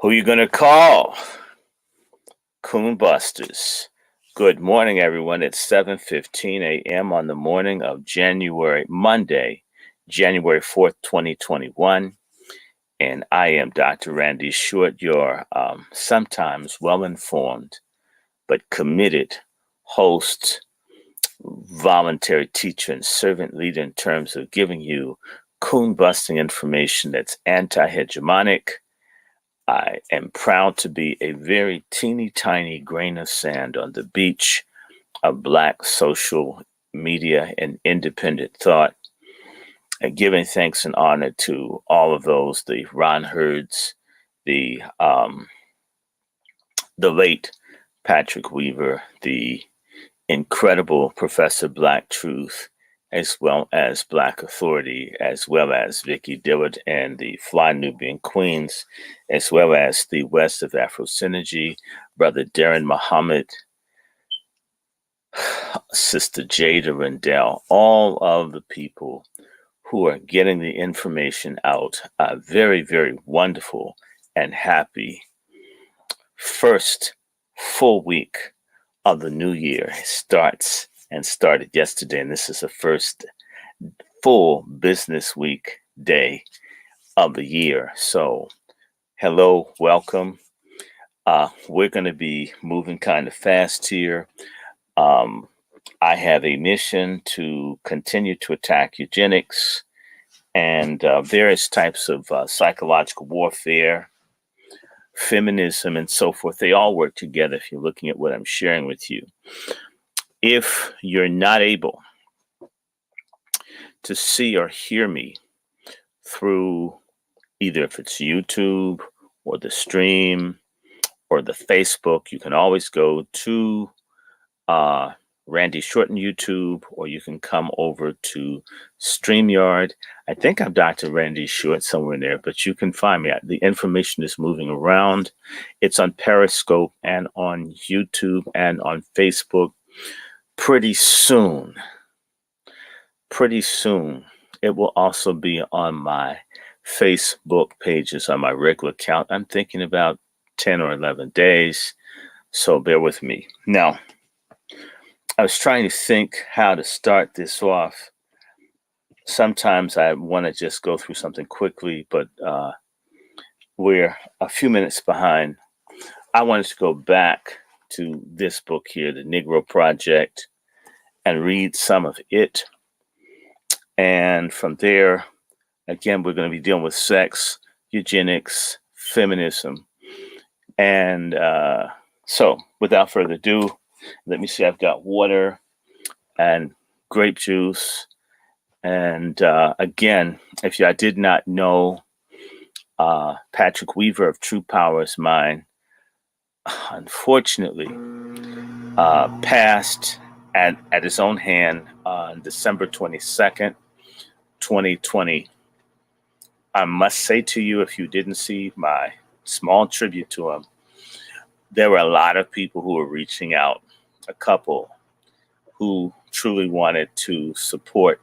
Who you gonna call? COONBUSTERS. Good morning, everyone. It's 7:15 a.m. on the morning of Monday, January 4th, 2021. And I am Dr. Randy Short, your sometimes well-informed but committed host, voluntary teacher, and servant leader in terms of giving you coon-busting information that's anti-hegemonic. I am proud to be a very teeny tiny grain of sand on the beach of Black social media and independent thought, and giving thanks and honor to all of those, the Ron Herds, the late Patrick Weaver, the incredible Professor Black Truth, as well as Black Authority, as well as Vicky Dillard and the Fly Nubian Queens, as well as the West of Afro Synergy, Brother Darren Muhammad, Sister Jada Rendell, all of the people who are getting the information out. A very, very wonderful and happy first full week of the new year started yesterday, and this is the first full business week day of the year. So hello, welcome. We're going to be moving kind of fast here. I have a mission to continue to attack eugenics and various types of psychological warfare, feminism, and so forth. They all work together if you're looking at what I'm sharing with you. If you're not able to see or hear me through either if it's YouTube or the stream or the Facebook, you can always go to Randy Short on YouTube, or you can come over to StreamYard. I think I'm Dr. Randy Short somewhere in there, but you can find me. The information is moving around. It's on Periscope and on YouTube and on Facebook. Pretty soon, it will also be on my Facebook pages on my regular account. I'm thinking about 10 or 11 days, so bear with me. Now, I was trying to think how to start this off. Sometimes I want to just go through something quickly, but we're a few minutes behind. I wanted to go back to this book here, The Negro Project, and read some of it. And from there, again, we're going to be dealing with sex, eugenics, feminism. And so without further ado, let me see, I've got water and grape juice. And again, if I did not know, Patrick Weaver of True Power is Mine, unfortunately, passed at his own hand on December 22nd, 2020. I must say to you, if you didn't see my small tribute to him, there were a lot of people who were reaching out, a couple who truly wanted to support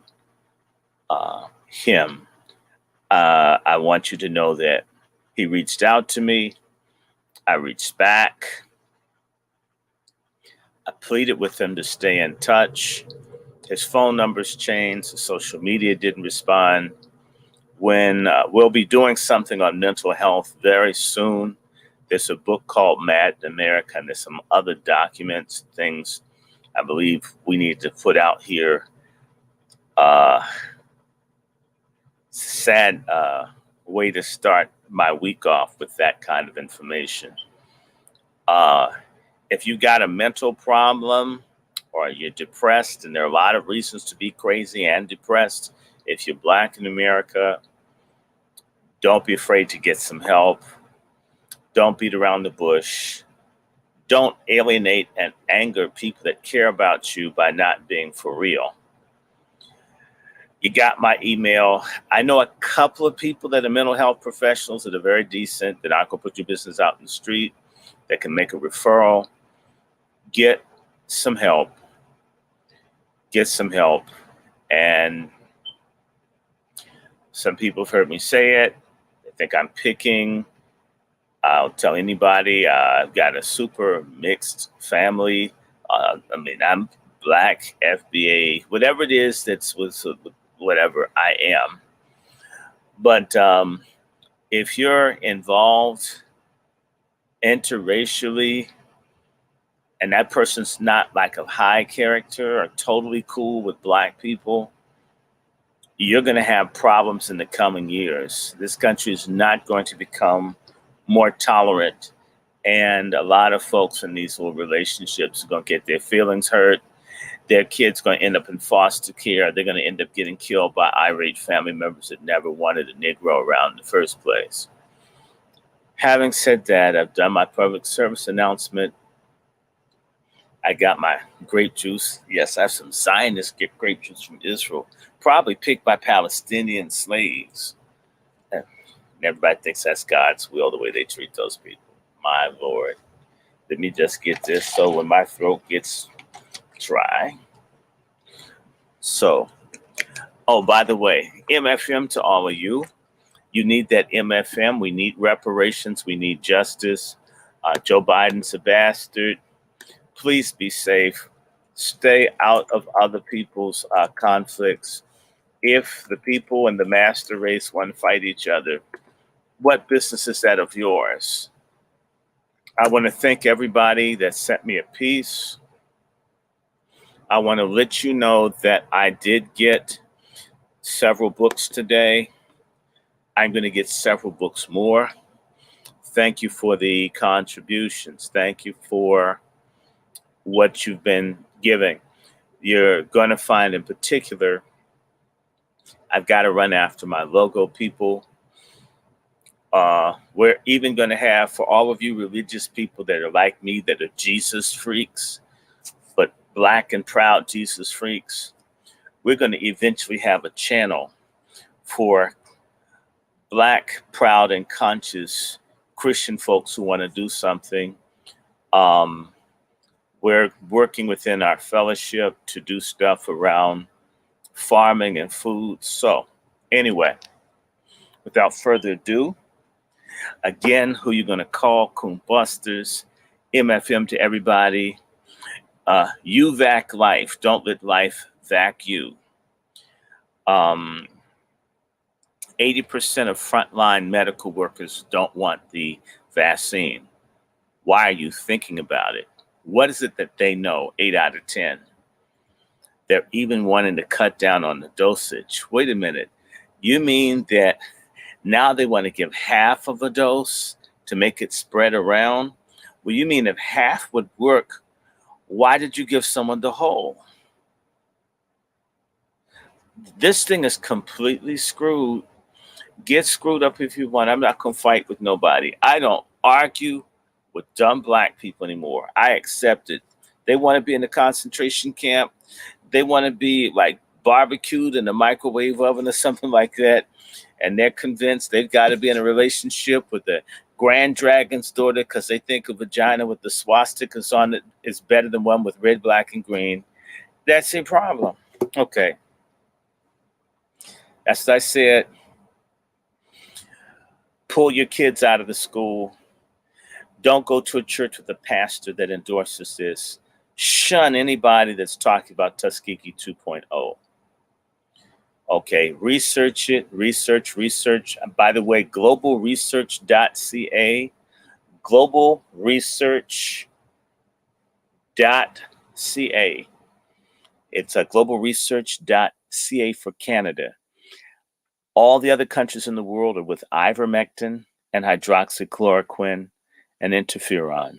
him. I want you to know that he reached out to me. I reached back. I pleaded with him to stay in touch. His phone numbers changed. Social media didn't respond. When we'll be doing something on mental health very soon. There's a book called Mad in America, and there's some other documents, things I believe we need to put out here. Sad way to start my week off with that kind of information. If you got a mental problem or you're depressed, and there are a lot of reasons to be crazy and depressed, if you're Black in America, don't be afraid to get some help. Don't beat around the bush. Don't alienate and anger people that care about you by not being for real. You got my email. I know a couple of people that are mental health professionals that are very decent, that aren't going to put your business out in the street, that can make a referral. Get some help. Get some help. And some people have heard me say it. They think I'm picking I'll tell anybody I've got a super mixed family. I'm black, FBA, whatever it is that's with whatever I am. But if you're involved interracially and that person's not like a high character or totally cool with black people, you're going to have problems in the coming years. This country is not going to become more tolerant. And a lot of folks in these little relationships are going to get their feelings hurt. Their kids going to end up in foster care. They're going to end up getting killed by irate family members that never wanted a Negro around in the first place. Having said that, I've done my public service announcement. I got my grape juice. Yes, I have some Zionist grape juice from Israel, probably picked by Palestinian slaves. And everybody thinks that's God's will, the way they treat those people. My Lord. Let me just get this so when my throat gets dry. So, oh, by the way, MFM to all of you. You need that MFM. We need reparations. We need justice. Joe Biden's a bastard. Please be safe. Stay out of other people's conflicts. If the people in the master race want to fight each other, what business is that of yours? I want to thank everybody that sent me a piece. I want to let you know that I did get several books today. I'm going to get several books more. Thank you for the contributions. Thank you for what you've been giving. You're going to find in particular, I've got to run after my logo people. We're even going to have, for all of you religious people that are like me, that are Jesus freaks, but black and proud Jesus freaks, we're going to eventually have a channel for black, proud, and conscious Christian folks who want to do something. We're working within our fellowship to do stuff around farming and food. So anyway, without further ado, again, who you're going to call, COONBUSTERS, MFM to everybody. You vac life. Don't let life vac you. 80% of frontline medical workers don't want the vaccine. Why are you thinking about it? What is it that they know? 8 out of 10. They're even wanting to cut down on the dosage. Wait a minute. You mean that now they want to give half of a dose to make it spread around? Well, you mean if half would work, why did you give someone the whole? This thing is completely screwed. Get screwed up if you want. I'm not going to fight with nobody. I don't argue with dumb black people anymore. I accept it. They want to be in the concentration camp. They want to be like barbecued in a microwave oven or something like that. And they're convinced they've got to be in a relationship with the Grand Dragon's daughter because they think a vagina with the swastikas on it is better than one with red, black, and green. That's a problem. Okay. As I said, pull your kids out of the school. Don't go to a church with a pastor that endorses this. Shun anybody that's talking about Tuskegee 2.0. Okay, research it, research. By the way, globalresearch.ca, globalresearch.ca. It's a globalresearch.ca for Canada. All the other countries in the world are with ivermectin and hydroxychloroquine and interferon.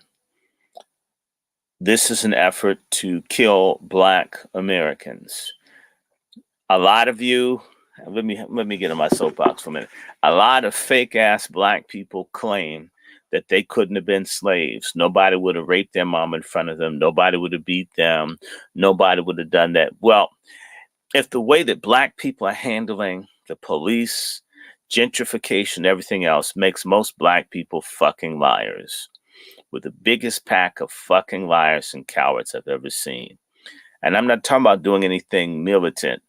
This is an effort to kill Black Americans. A lot of you, let me get on my soapbox for a minute. A lot of fake ass Black people claim that they couldn't have been slaves. Nobody would have raped their mom in front of them. Nobody would have beat them. Nobody would have done that. Well, if the way that Black people are handling the police, gentrification, everything else makes most Black people fucking liars. With the biggest pack of fucking liars and cowards I've ever seen. And I'm not talking about doing anything militant.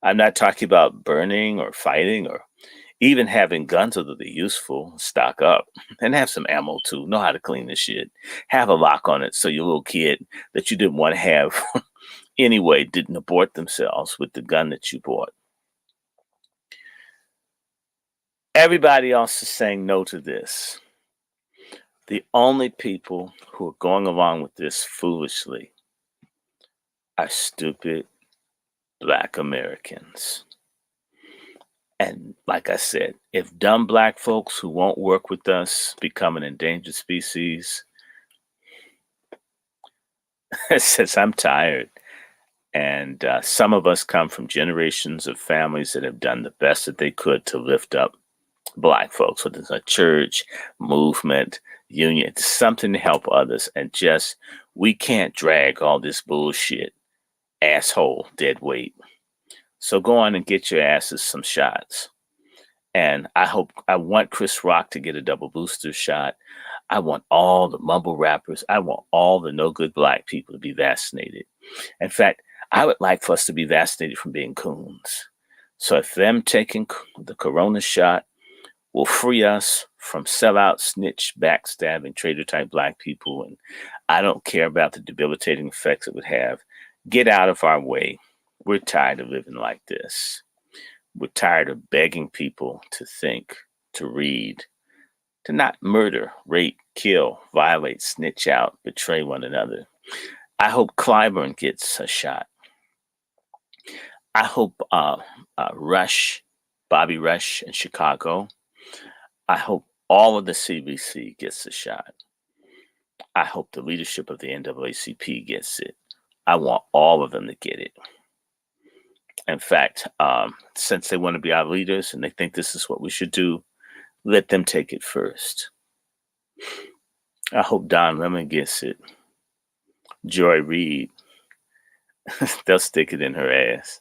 I'm not talking about burning or fighting or Even having guns are really useful. Stock up and have some ammo too. Know how to clean this shit. Have a lock on it so your little kid that you didn't want to have anyway didn't abort themselves with the gun that you bought. Everybody else is saying no to this. The only people who are going along with this foolishly are stupid Black Americans. And like I said, if dumb Black folks who won't work with us become an endangered species, it says I'm tired. And some of us come from generations of families that have done the best that they could to lift up Black folks, whether it's a church, movement, union, it's something to help others. And just, we can't drag all this bullshit, asshole, dead weight. So go on and get your asses some shots. And I want Chris Rock to get a double booster shot. I want all the mumble rappers. I want all the no good Black people to be vaccinated. In fact, I would like for us to be vaccinated from being coons. So if them taking the corona shot will free us from sellout, snitch, backstabbing, traitor type Black people, and I don't care about the debilitating effects it would have, get out of our way. We're tired of living like this. We're tired of begging people to think, to read, to not murder, rape, kill, violate, snitch out, betray one another. I hope Clyburn gets a shot. I hope Bobby Rush in Chicago. I hope all of the CBC gets a shot. I hope the leadership of the NAACP gets it. I want all of them to get it. In fact, since they want to be our leaders and they think this is what we should do, let them take it first. I hope Don Lemon gets it. Joy Reid, they'll stick it in her ass.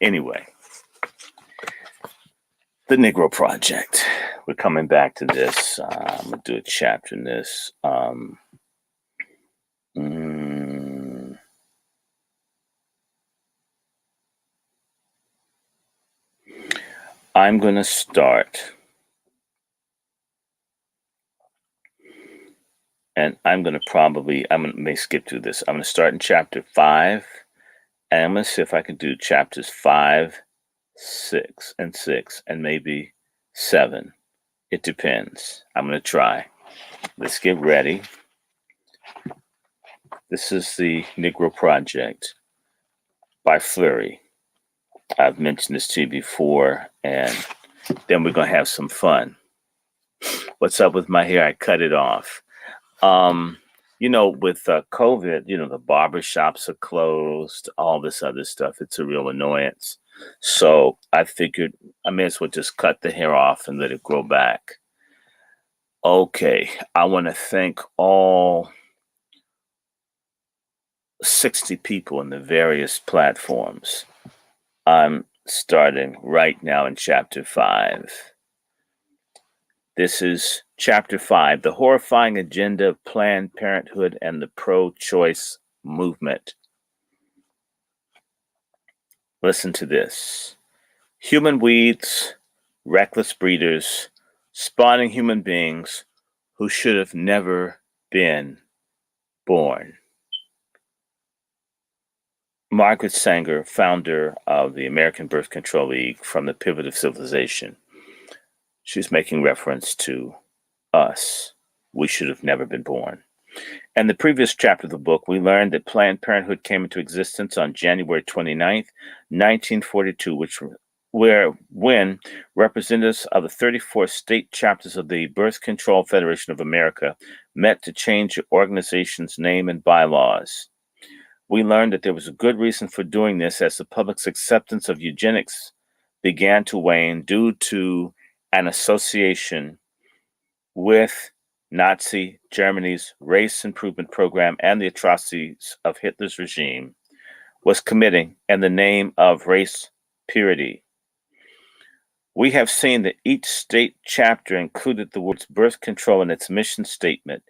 Anyway, the Negro Project. We're coming back to this. I'm going to do a chapter in this. I'm going to start, and I may skip through this. I'm going to start in chapter 5, and I'm going to see if I can do chapters 5, 6, and maybe 7. It depends. I'm going to try. Let's get ready. This is the Negro Project by Fleury. I've mentioned this to you before, and then we're going to have some fun. What's up with my hair? I cut it off. With COVID, the barber shops are closed, all this other stuff. It's a real annoyance. So I figured I may as well just cut the hair off and let it grow back. Okay, I want to thank all 60 people in the various platforms. I'm starting right now in chapter 5. This is chapter 5, The Horrifying Agenda of Planned Parenthood and the Pro-Choice Movement. Listen to this. Human weeds, reckless breeders, spawning human beings who should have never been born. Margaret Sanger, founder of the American Birth Control League, from the Pivot of Civilization. She's making reference to us. We should have never been born. In the previous chapter of the book, we learned that Planned Parenthood came into existence on January 29th, 1942, when representatives of the 34 state chapters of the Birth Control Federation of America met to change the organization's name and bylaws. We learned that there was a good reason for doing this, as the public's acceptance of eugenics began to wane due to an association with Nazi Germany's race improvement program and the atrocities of Hitler's regime was committing in the name of race purity. We have seen that each state chapter included the words birth control in its mission statement,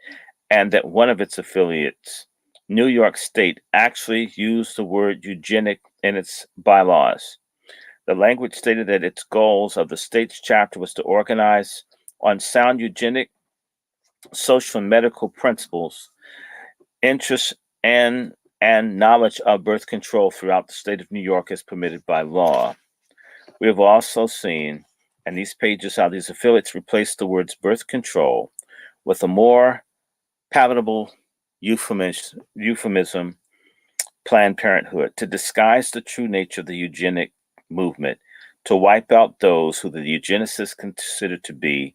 and that one of its affiliates, New York State, actually used the word eugenic in its bylaws. The language stated that its goals of the state's chapter was to organize on sound eugenic, social and medical principles, interests, and knowledge of birth control throughout the state of New York as permitted by law. We have also seen in these pages how these affiliates replace the words birth control with a more palatable euphemism, Planned Parenthood, to disguise the true nature of the eugenic movement, to wipe out those who the eugenicists consider to be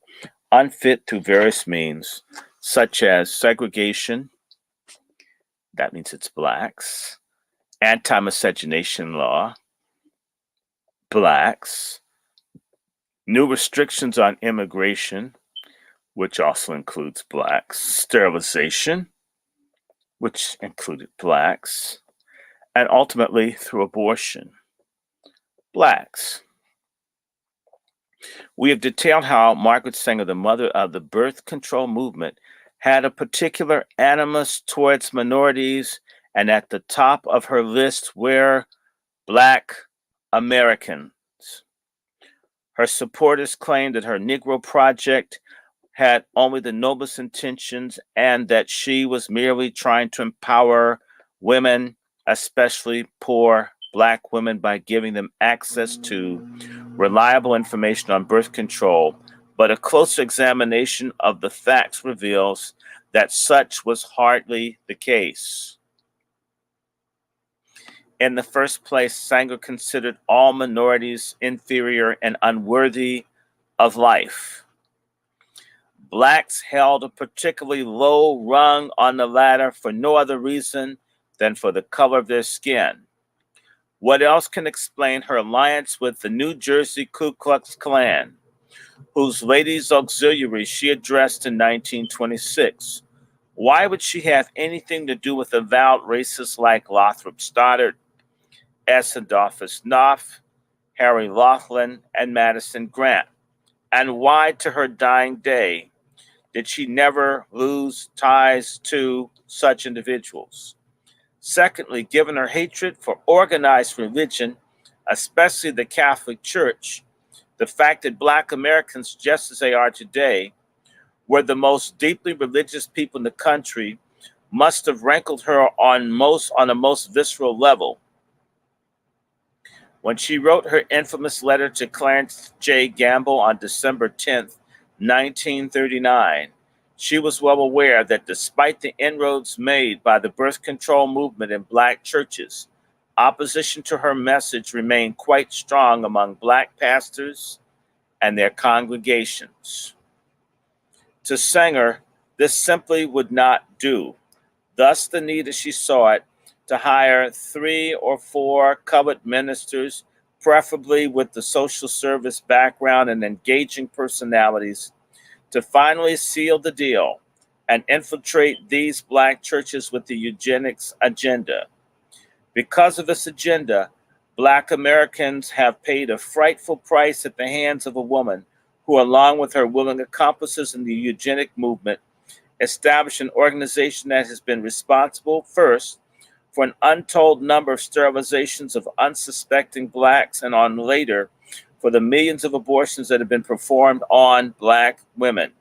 unfit through various means, such as segregation, that means it's blacks, anti-miscegenation law, blacks, new restrictions on immigration, which also includes blacks, sterilization, which included blacks, and ultimately through abortion, blacks. We have detailed how Margaret Sanger, the mother of the birth control movement, had a particular animus towards minorities, and at the top of her list were Black Americans. Her supporters claimed that her Negro Project had only the noblest intentions and that she was merely trying to empower women, especially poor Black women, by giving them access to reliable information on birth control. But a closer examination of the facts reveals that such was hardly the case. In the first place, Sanger considered all minorities inferior and unworthy of life. Blacks held a particularly low rung on the ladder for no other reason than for the color of their skin. What else can explain her alliance with the New Jersey Ku Klux Klan, whose ladies' auxiliary she addressed in 1926? Why would she have anything to do with avowed racists like Lothrop Stoddard, S. Adolphus Knopf, Harry Laughlin, and Madison Grant? And why, to her dying day, did she never lose ties to such individuals? Secondly, given her hatred for organized religion, especially the Catholic Church, the fact that Black Americans, just as they are today, were the most deeply religious people in the country must have rankled her on a most visceral level. When she wrote her infamous letter to Clarence J. Gamble on December 10th, 1939, she was well aware that despite the inroads made by the birth control movement in Black churches, opposition to her message remained quite strong among Black pastors and their congregations. To Sanger, this simply would not do. Thus, the need, as she saw it, to hire 3 or 4 covered ministers, preferably with the social service background and engaging personalities, to finally seal the deal and infiltrate these Black churches with the eugenics agenda. Because of this agenda, Black Americans have paid a frightful price at the hands of a woman who, along with her willing accomplices in the eugenic movement, established an organization that has been responsible, first, for an untold number of sterilizations of unsuspecting Blacks, and on later, for the millions of abortions that have been performed on Black women.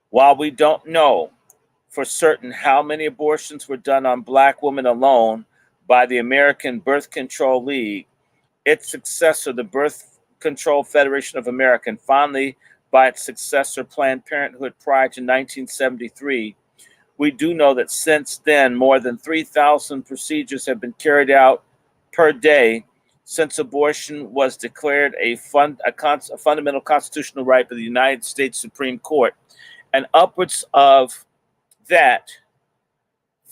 While we don't know for certain how many abortions were done on Black women alone by the American Birth Control League, its successor, the Birth Control Federation of America, and finally by its successor, Planned Parenthood, prior to 1973, we do know that since then, more than 3,000 procedures have been carried out per day since abortion was declared a fundamental constitutional right by the United States Supreme Court. And upwards of that,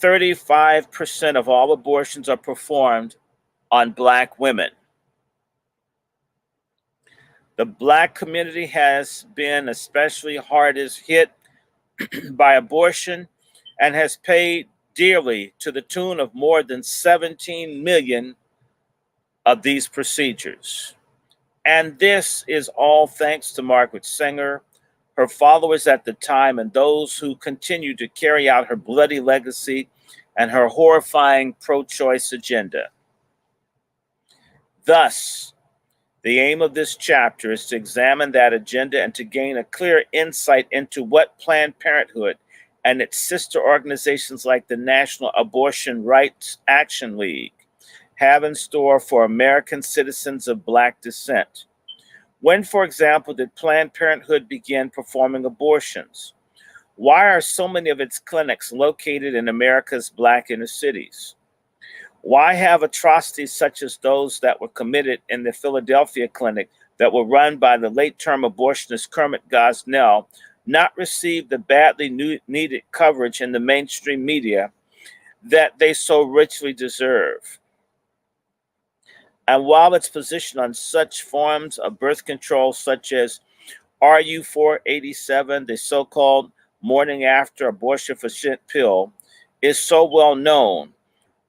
35% of all abortions are performed on Black women. The Black community has been especially hardest hit by abortion and has paid dearly, to the tune of more than 17 million of these procedures. And this is all thanks to Margaret Sanger, her followers at the time, and those who continue to carry out her bloody legacy and her horrifying pro-choice agenda. Thus, the aim of this chapter is to examine that agenda and to gain a clear insight into what Planned Parenthood and its sister organizations like the National Abortion Rights Action League have in store for American citizens of Black descent. When, for example, did Planned Parenthood begin performing abortions? Why are so many of its clinics located in America's Black inner cities? Why have atrocities such as those that were committed in the Philadelphia clinic that were run by the late-term abortionist Kermit Gosnell not received the badly needed coverage in the mainstream media that they so richly deserve? And while its position on such forms of birth control, such as RU 487, the so-called morning after abortion for shit pill, is so well known,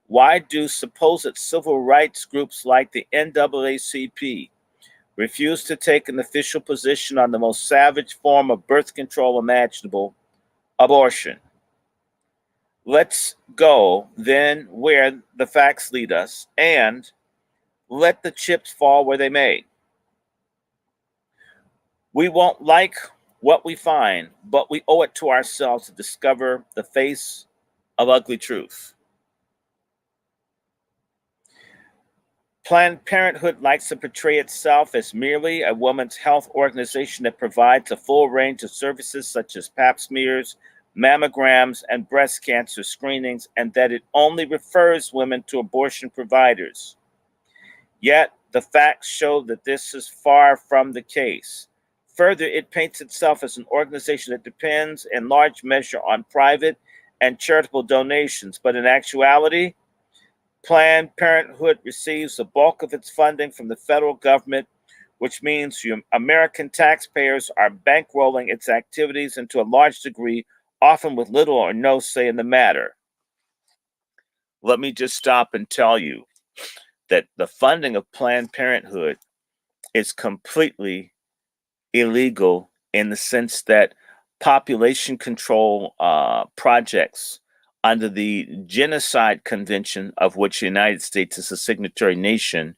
why do supposed civil rights groups like the NAACP refuse to take an official position on the most savage form of birth control imaginable, abortion? Let's go then where the facts lead us and let the chips fall where they may. We won't like what we find, but we owe it to ourselves to discover the face of ugly truth. Planned Parenthood likes to portray itself as merely a women's health organization that provides a full range of services such as pap smears, mammograms, and breast cancer screenings, and that it only refers women to abortion providers. Yet, the facts show that this is far from the case. Further, it paints itself as an organization that depends in large measure on private and charitable donations, but in actuality, Planned Parenthood receives the bulk of its funding from the federal government, which means American taxpayers are bankrolling its activities and to a large degree, often with little or no say in the matter. Let me just stop and tell you that the funding of Planned Parenthood is completely illegal in the sense that population control projects under the Genocide Convention, of which the United States is a signatory nation,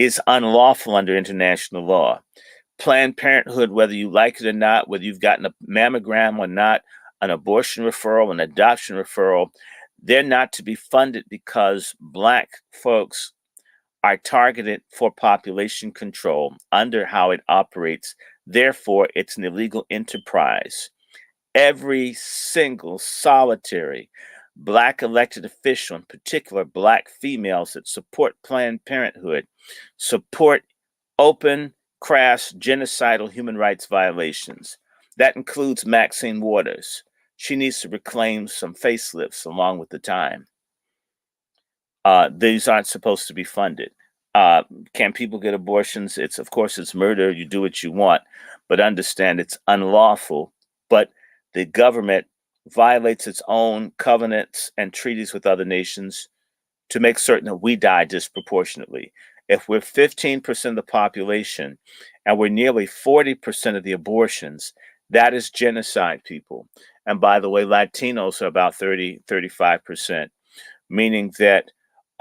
is unlawful under international law. Planned Parenthood, whether you like it or not, whether you've gotten a mammogram or not, an abortion referral, an adoption referral, they're not to be funded because Black folks are targeted for population control under how it operates. Therefore, it's an illegal enterprise. Every single solitary Black elected official, in particular Black females that support Planned Parenthood, support open, crass, genocidal human rights violations. That includes Maxine Waters. She needs to reclaim some facelifts along with the time. These aren't supposed to be funded. Can people get abortions? Of course, it's murder. You do what you want, but understand it's unlawful. But the government violates its own covenants and treaties with other nations to make certain that we die disproportionately. If we're 15% of the population and we're nearly 40% of the abortions, that is genocide, people. And by the way, Latinos are about 35%, meaning that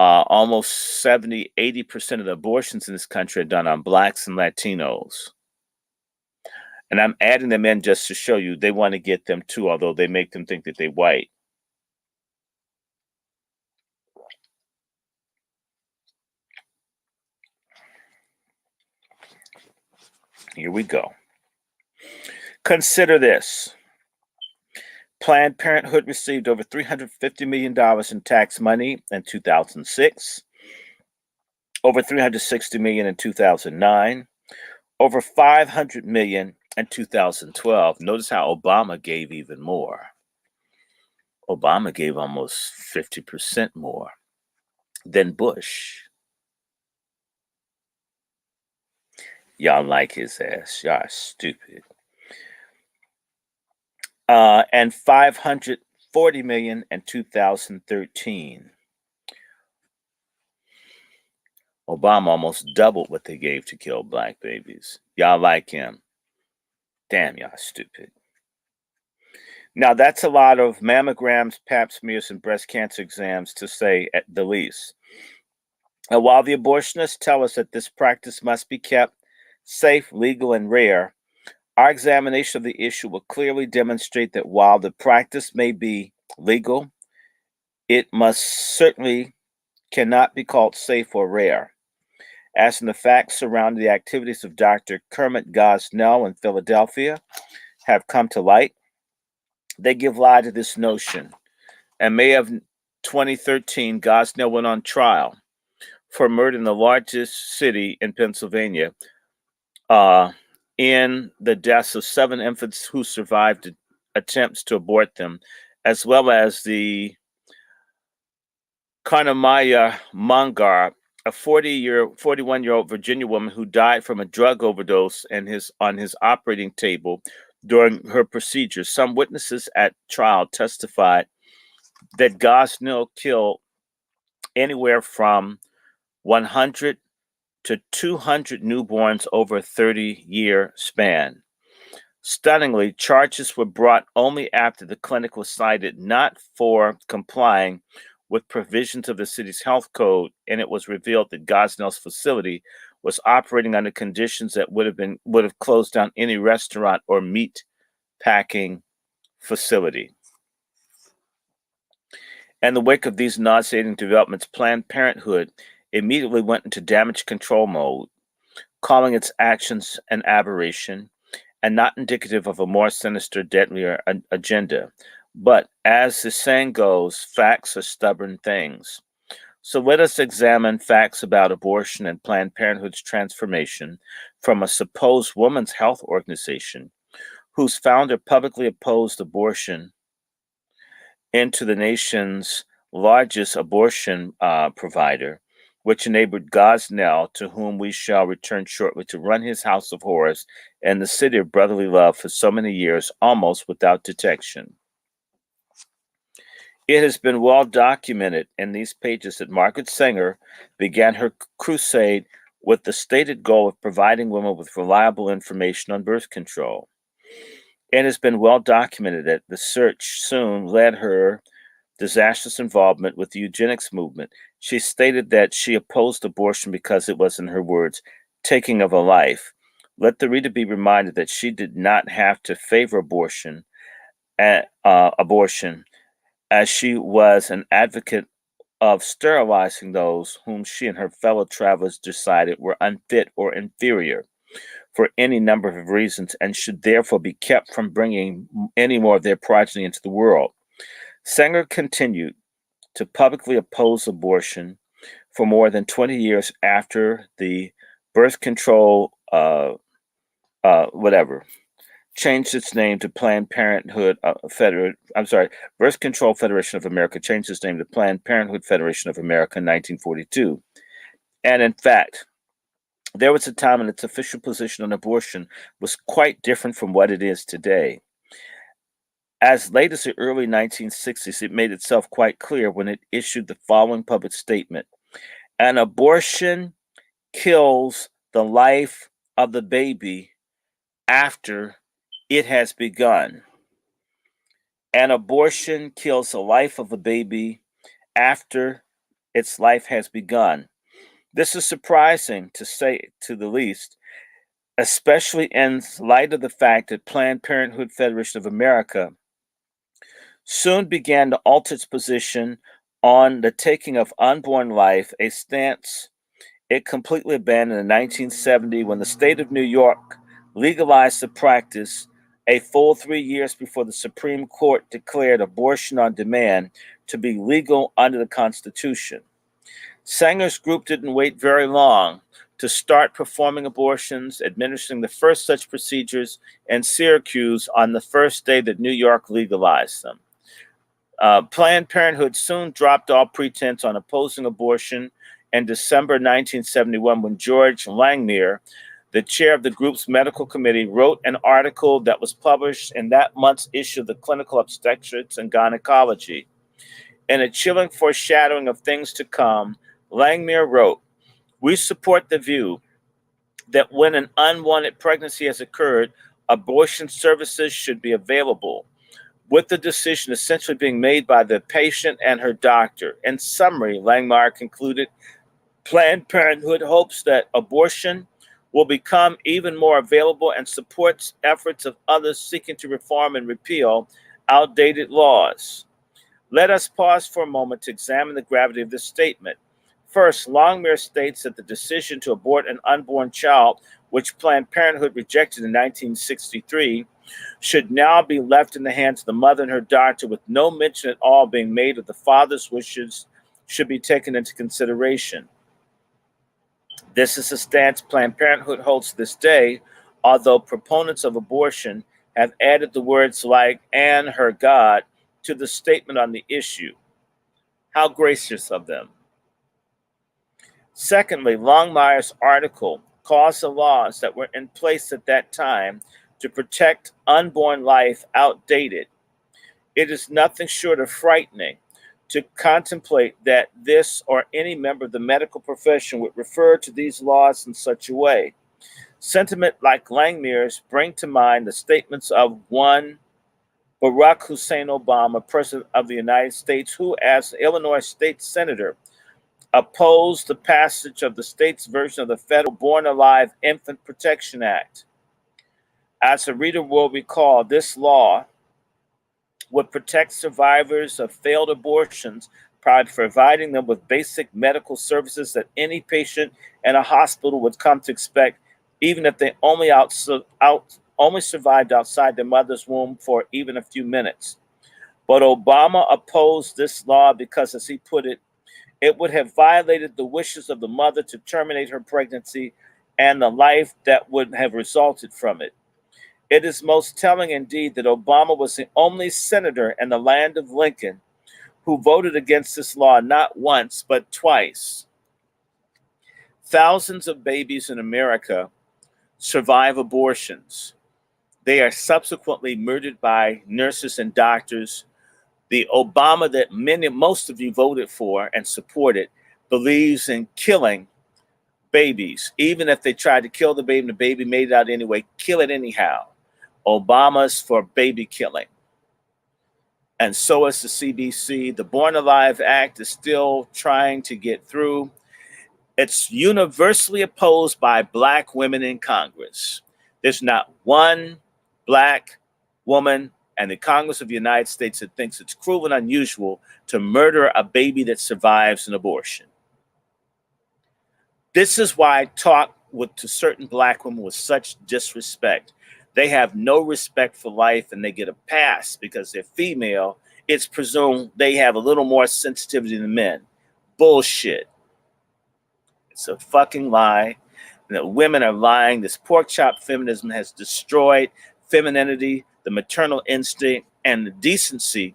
almost 70, 80% of the abortions in this country are done on Blacks and Latinos. And I'm adding them in just to show you they want to get them too, although they make them think that they're white. Here we go. Consider this. Planned Parenthood received over $350 million in tax money in 2006, over $360 million in 2009, over $500 million in 2012. Notice how Obama gave even more. Obama gave almost 50% more than Bush. Y'all like his ass. Y'all are stupid. And $540 million in 2013. Obama almost doubled what they gave to kill Black babies. Y'all like him. Damn, y'all stupid. Now, that's a lot of mammograms, pap smears, and breast cancer exams, to say at the least. And while the abortionists tell us that this practice must be kept safe, legal, and rare, our examination of the issue will clearly demonstrate that while the practice may be legal, it most certainly cannot be called safe or rare. As in the facts surrounding the activities of Dr. Kermit Gosnell in Philadelphia have come to light, they give lie to this notion. In May of 2013, Gosnell went on trial for murder in the largest city in Pennsylvania, in the deaths of 7 infants who survived attempts to abort them, as well as the Karnamaya Mangar, a 41-year-old Virginia woman who died from a drug overdose on his operating table during her procedure. Some witnesses at trial testified that Gosnell killed anywhere from 100 to 200 newborns over a 30-year span. Stunningly, charges were brought only after the clinic was cited not for complying with provisions of the city's health code, and it was revealed that Gosnell's facility was operating under conditions that would have closed down any restaurant or meat packing facility. In the wake of these nauseating developments, Planned Parenthood immediately went into damage control mode, calling its actions an aberration and not indicative of a more sinister, deadlier agenda. But as the saying goes, facts are stubborn things. So let us examine facts about abortion and Planned Parenthood's transformation from a supposed women's health organization whose founder publicly opposed abortion into the nation's largest abortion provider, which enabled Gosnell, to whom we shall return shortly, to run his house of horrors in the city of brotherly love for so many years, almost without detection. It has been well documented in these pages that Margaret Sanger began her crusade with the stated goal of providing women with reliable information on birth control. It has been well documented that the search soon led her disastrous involvement with the eugenics movement. She stated that she opposed abortion because it was, in her words, taking of a life. Let the reader be reminded that she did not have to favor abortion, as she was an advocate of sterilizing those whom she and her fellow travelers decided were unfit or inferior for any number of reasons and should therefore be kept from bringing any more of their progeny into the world. Sanger continued to publicly oppose abortion for more than 20 years after the birth control changed its name to Planned Parenthood Birth Control Federation of America changed its name to Planned Parenthood Federation of America in 1942. And in fact, there was a time when its official position on abortion was quite different from what it is today. As late as the early 1960s, it made itself quite clear when it issued the following public statement: an abortion kills the life of the baby after it has begun. An abortion kills the life of a baby after its life has begun. This is surprising, to say to the least, especially in light of the fact that Planned Parenthood Federation of America soon began to alter its position on the taking of unborn life, a stance it completely abandoned in 1970 when the state of New York legalized the practice a full 3 years before the Supreme Court declared abortion on demand to be legal under the Constitution. Sanger's group didn't wait very long to start performing abortions, administering the first such procedures in Syracuse on the first day that New York legalized them. Planned Parenthood soon dropped all pretense on opposing abortion in December 1971 when George Langmuir, the chair of the group's medical committee, wrote an article that was published in that month's issue of the Clinical Obstetrics and Gynecology. In a chilling foreshadowing of things to come, Langmuir wrote, "We support the view that when an unwanted pregnancy has occurred, abortion services should be available, with the decision essentially being made by the patient and her doctor." In summary, Langmuir concluded, Planned Parenthood hopes that abortion will become even more available and supports efforts of others seeking to reform and repeal outdated laws. Let us pause for a moment to examine the gravity of this statement. First, Longmire states that the decision to abort an unborn child, which Planned Parenthood rejected in 1963, should now be left in the hands of the mother and her daughter, with no mention at all being made of the father's wishes should be taken into consideration. This is a stance Planned Parenthood holds to this day, although proponents of abortion have added the words like, and her God, to the statement on the issue. How gracious of them. Secondly, Longmire's article calls the laws that were in place at that time to protect unborn life outdated. It is nothing short of frightening to contemplate that this or any member of the medical profession would refer to these laws in such a way. Sentiment like Longmire's bring to mind the statements of one Barack Hussein Obama, President of the United States, who, as Illinois state senator, opposed the passage of the state's version of the federal Born Alive Infant Protection Act. As the reader will recall, this law would protect survivors of failed abortions by providing them with basic medical services that any patient in a hospital would come to expect, even if they only survived outside their mother's womb for even a few minutes. But Obama opposed this law because, as he put it, it would have violated the wishes of the mother to terminate her pregnancy and the life that would have resulted from it. It is most telling indeed that Obama was the only senator in the land of Lincoln who voted against this law not once, but twice. Thousands of babies in America survive abortions. They are subsequently murdered by nurses and doctors. The Obama that most of you voted for and supported believes in killing babies. Even if they tried to kill the baby and the baby made it out anyway, kill it anyhow. Obama's for baby killing. And so is the CBC. The Born Alive Act is still trying to get through. It's universally opposed by Black women in Congress. There's not one Black woman in the Congress of the United States that thinks it's cruel and unusual to murder a baby that survives an abortion. This is why I talk to certain Black women with such disrespect. They have no respect for life and they get a pass because they're female. It's presumed they have a little more sensitivity than men. Bullshit. It's a fucking lie. The women are lying. This pork chop feminism has destroyed femininity, the maternal instinct, and the decency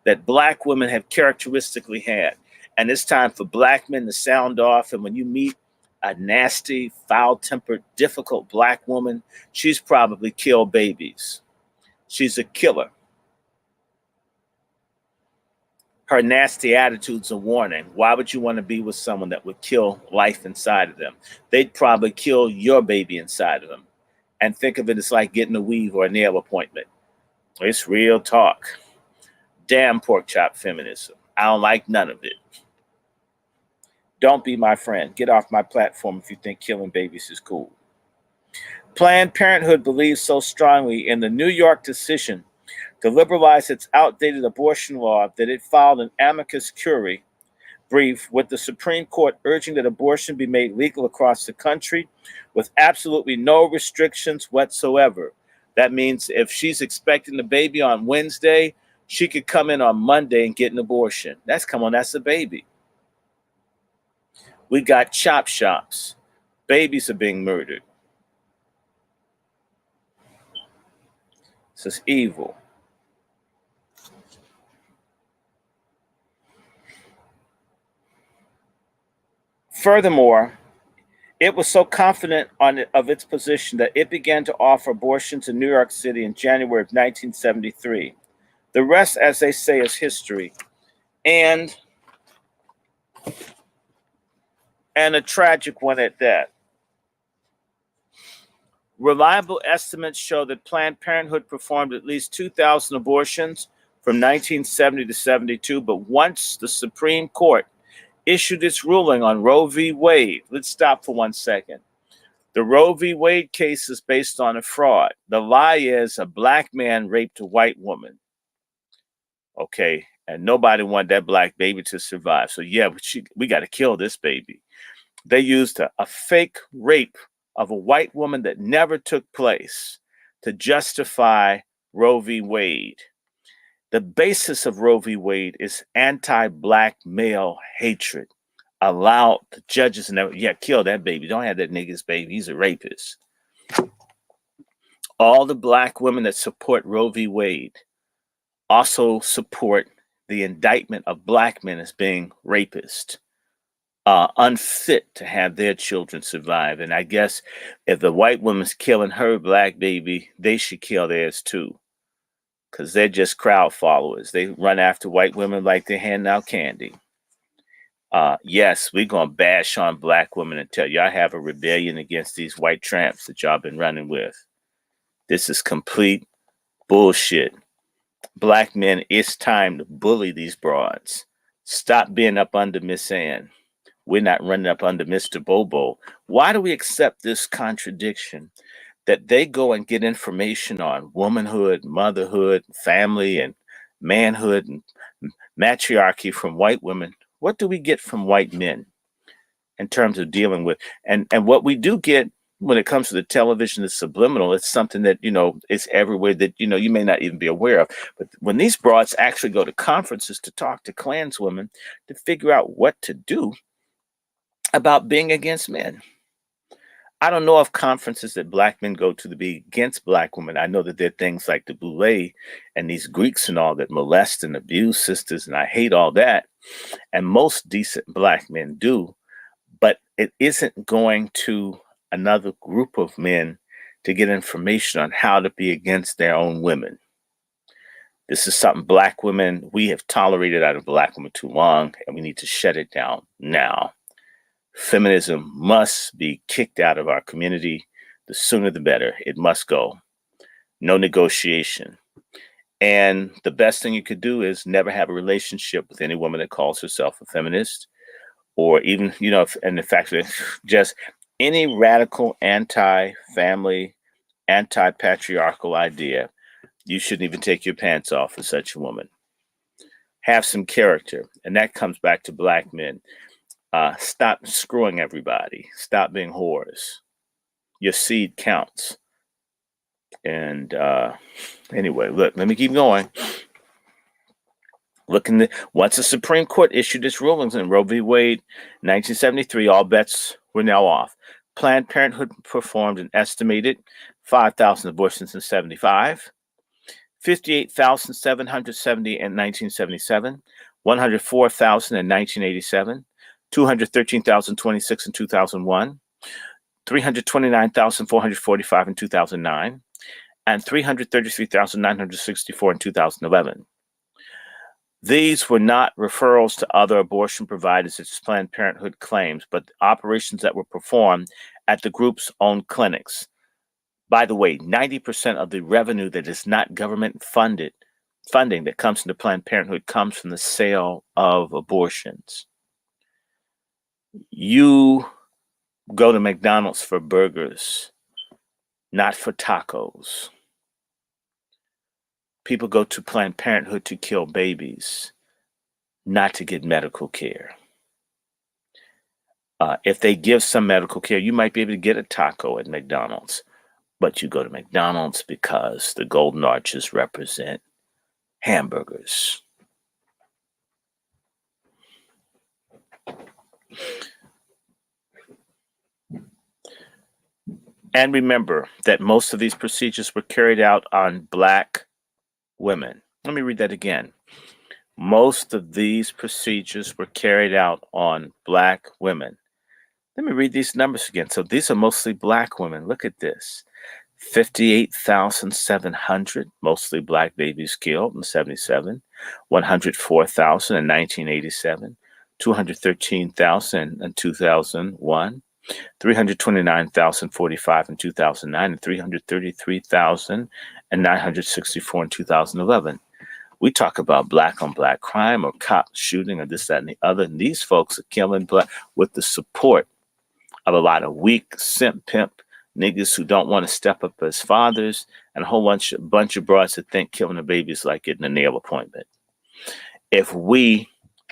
that Black women have characteristically had. And it's time for Black men to sound off. And when you meet a nasty, foul-tempered, difficult Black woman, she's probably killed babies. She's a killer. Her nasty attitude's a warning. Why would you want to be with someone that would kill life inside of them? They'd probably kill your baby inside of them. And think of it as like getting a weave or a nail appointment. It's real talk. Damn pork chop feminism. I don't like none of it. Don't be my friend. Get off my platform if you think killing babies is cool. Planned Parenthood believes so strongly in the New York decision to liberalize its outdated abortion law that it filed an amicus curiae brief with the Supreme Court urging that abortion be made legal across the country with absolutely no restrictions whatsoever. That means if she's expecting the baby on Wednesday, she could come in on Monday and get an abortion. That's a baby. We got chop shops. Babies are being murdered. This is evil. Furthermore, it was so confident of its position that it began to offer abortions in New York City in January of 1973. The rest, as they say, is history. And a tragic one at that. Reliable estimates show that Planned Parenthood performed at least 2,000 abortions from 1970 to 72, but once the Supreme Court issued its ruling on Roe v. Wade. Let's stop for 1 second. The Roe v. Wade case is based on a fraud. The lie is a black man raped a white woman. Okay, and nobody wanted that black baby to survive. So yeah, we got to kill this baby. They used a fake rape of a white woman that never took place to justify Roe v. Wade. The basis of Roe v. Wade is anti-black male hatred. Allow the judges and kill that baby. Don't have that nigga's baby. He's a rapist. All the black women that support Roe v. Wade also support the indictment of black men as being rapists, unfit to have their children survive. And I guess if the white woman's killing her black baby, they should kill theirs too, because they're just crowd followers. They run after white women like they're handing out candy. Yes, we're going to bash on black women and tell y'all have a rebellion against these white tramps that y'all been running with. This is complete bullshit. Black men, it's time to bully these broads. Stop being up under Miss Ann. We're not running up under Mr. Bobo. Why do we accept this contradiction that they go and get information on womanhood, motherhood, family, and manhood and matriarchy from white women? What do we get from white men in terms of dealing with? And what we do get when it comes to the television, it's subliminal. It's something that, is everywhere that, you may not even be aware of. But when these broads actually go to conferences to talk to Klanswomen to figure out what to do about being against men. I don't know of conferences that black men go to be against black women. I know that there are things like the Boule and these Greeks and all that molest and abuse sisters, and I hate all that. And most decent black men do, but it isn't going to another group of men to get information on how to be against their own women. This is something black women, we have tolerated out of black women too long, and we need to shut it down now. Feminism must be kicked out of our community. The sooner the better. It must go. No negotiation. And the best thing you could do is never have a relationship with any woman that calls herself a feminist, or even, and in fact, just any radical anti-family, anti-patriarchal idea. You shouldn't even take your pants off for such a woman. Have some character. And that comes back to black men. Stop screwing everybody. Stop being whores. Your seed counts. And anyway, look, let me keep going. Once the Supreme Court issued its rulings in Roe v. Wade, 1973, all bets were now off. Planned Parenthood performed an estimated 5,000 abortions in 75, 58,770 in 1977, 104,000 in 1987, 213,026 in 2001, 329,445 in 2009, and 333,964 in 2011. These were not referrals to other abortion providers, as Planned Parenthood claims, but operations that were performed at the group's own clinics. By the way, 90% of the revenue that is not government funding that comes into Planned Parenthood comes from the sale of abortions. You go to McDonald's for burgers, not for tacos. People go to Planned Parenthood to kill babies, not to get medical care. If they give some medical care, you might be able to get a taco at McDonald's, but you go to McDonald's because the golden arches represent hamburgers. And remember that most of these procedures were carried out on black women. Let me read that again. Most of these procedures were carried out on black women. Let me read these numbers again. So these are mostly black women. Look at this. 58,700, mostly black babies killed in 77, 104,000 in 1987, 213,000 in 2001, 329,045 in 2009, and 333,964 in 2011. We talk about black on black crime or cop shooting or this, that, and the other. And these folks are killing black with the support of a lot of weak simp pimp niggas who don't want to step up as fathers and a whole bunch of broads that think killing a baby is like getting a nail appointment. If we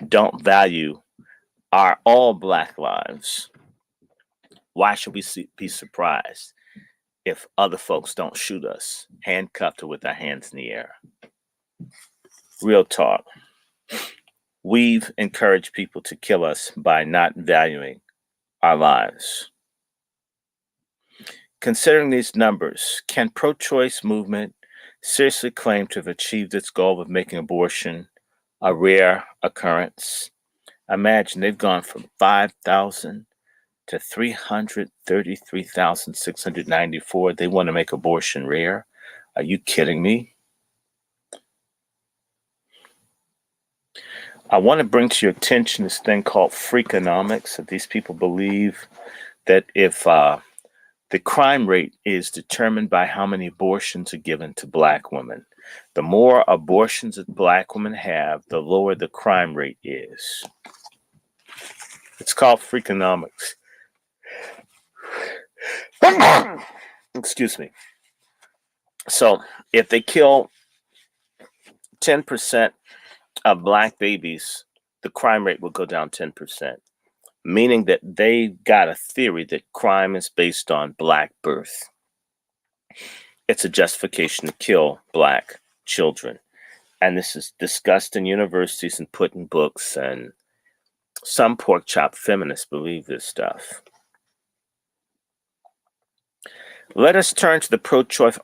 don't value our all black lives, why should we be surprised if other folks don't shoot us, handcuffed or with our hands in the air? Real talk. We've encouraged people to kill us by not valuing our lives. Considering these numbers, can pro-choice movement seriously claim to have achieved its goal of making abortion a rare occurrence? Imagine they've gone from 5,000 to 333,694. They want to make abortion rare. Are you kidding me? I want to bring to your attention this thing called Freakonomics. That these people believe that if the crime rate is determined by how many abortions are given to black women, the more abortions that black women have, the lower the crime rate is. It's called Freakonomics. Excuse me. So if they kill 10% of black babies, the crime rate will go down 10%, meaning that they got a theory that crime is based on black birth. It's a justification to kill black children. And this is discussed in universities and put in books, and some pork chop feminists believe this stuff. Let us turn to the pro-choice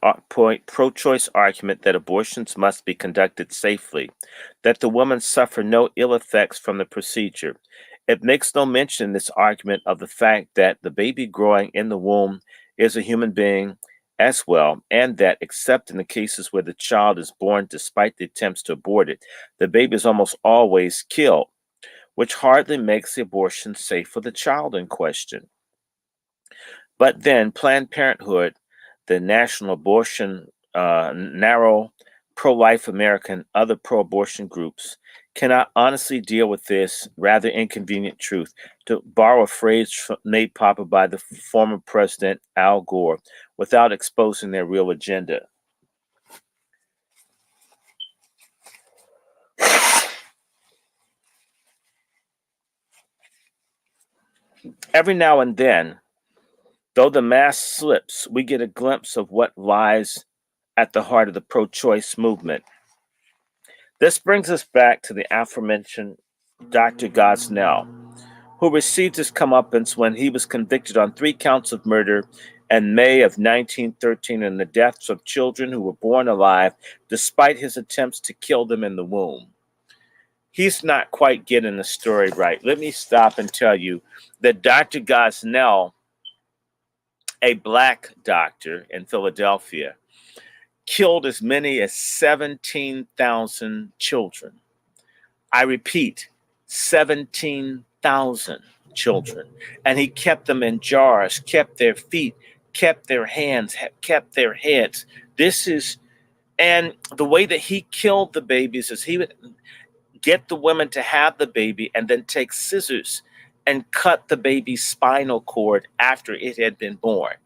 argument that abortions must be conducted safely, that the woman suffer no ill effects from the procedure. It makes no mention in this argument of the fact that the baby growing in the womb is a human being as well, and that except in the cases where the child is born despite the attempts to abort it, the baby is almost always killed, which hardly makes the abortion safe for the child in question. But then Planned Parenthood, the National Abortion, Narrow, Pro-Life America, and other pro-abortion groups cannot honestly deal with this rather inconvenient truth, to borrow a phrase made popular by the former President Al Gore, without exposing their real agenda. Every now and then, though the mask slips, we get a glimpse of what lies at the heart of the pro-choice movement. This brings us back to the aforementioned Dr. Gosnell, who received his comeuppance when he was convicted on 3 counts of murder in May of 1913 and the deaths of children who were born alive despite his attempts to kill them in the womb. He's not quite getting the story right. Let me stop and tell you that Dr. Gosnell, a black doctor in Philadelphia, killed as many as 17,000 children. I repeat, 17,000 children. And he kept them in jars, kept their feet, kept their hands, kept their heads. And the way that he killed the babies is he would get the women to have the baby and then take scissors and cut the baby's spinal cord after it had been born.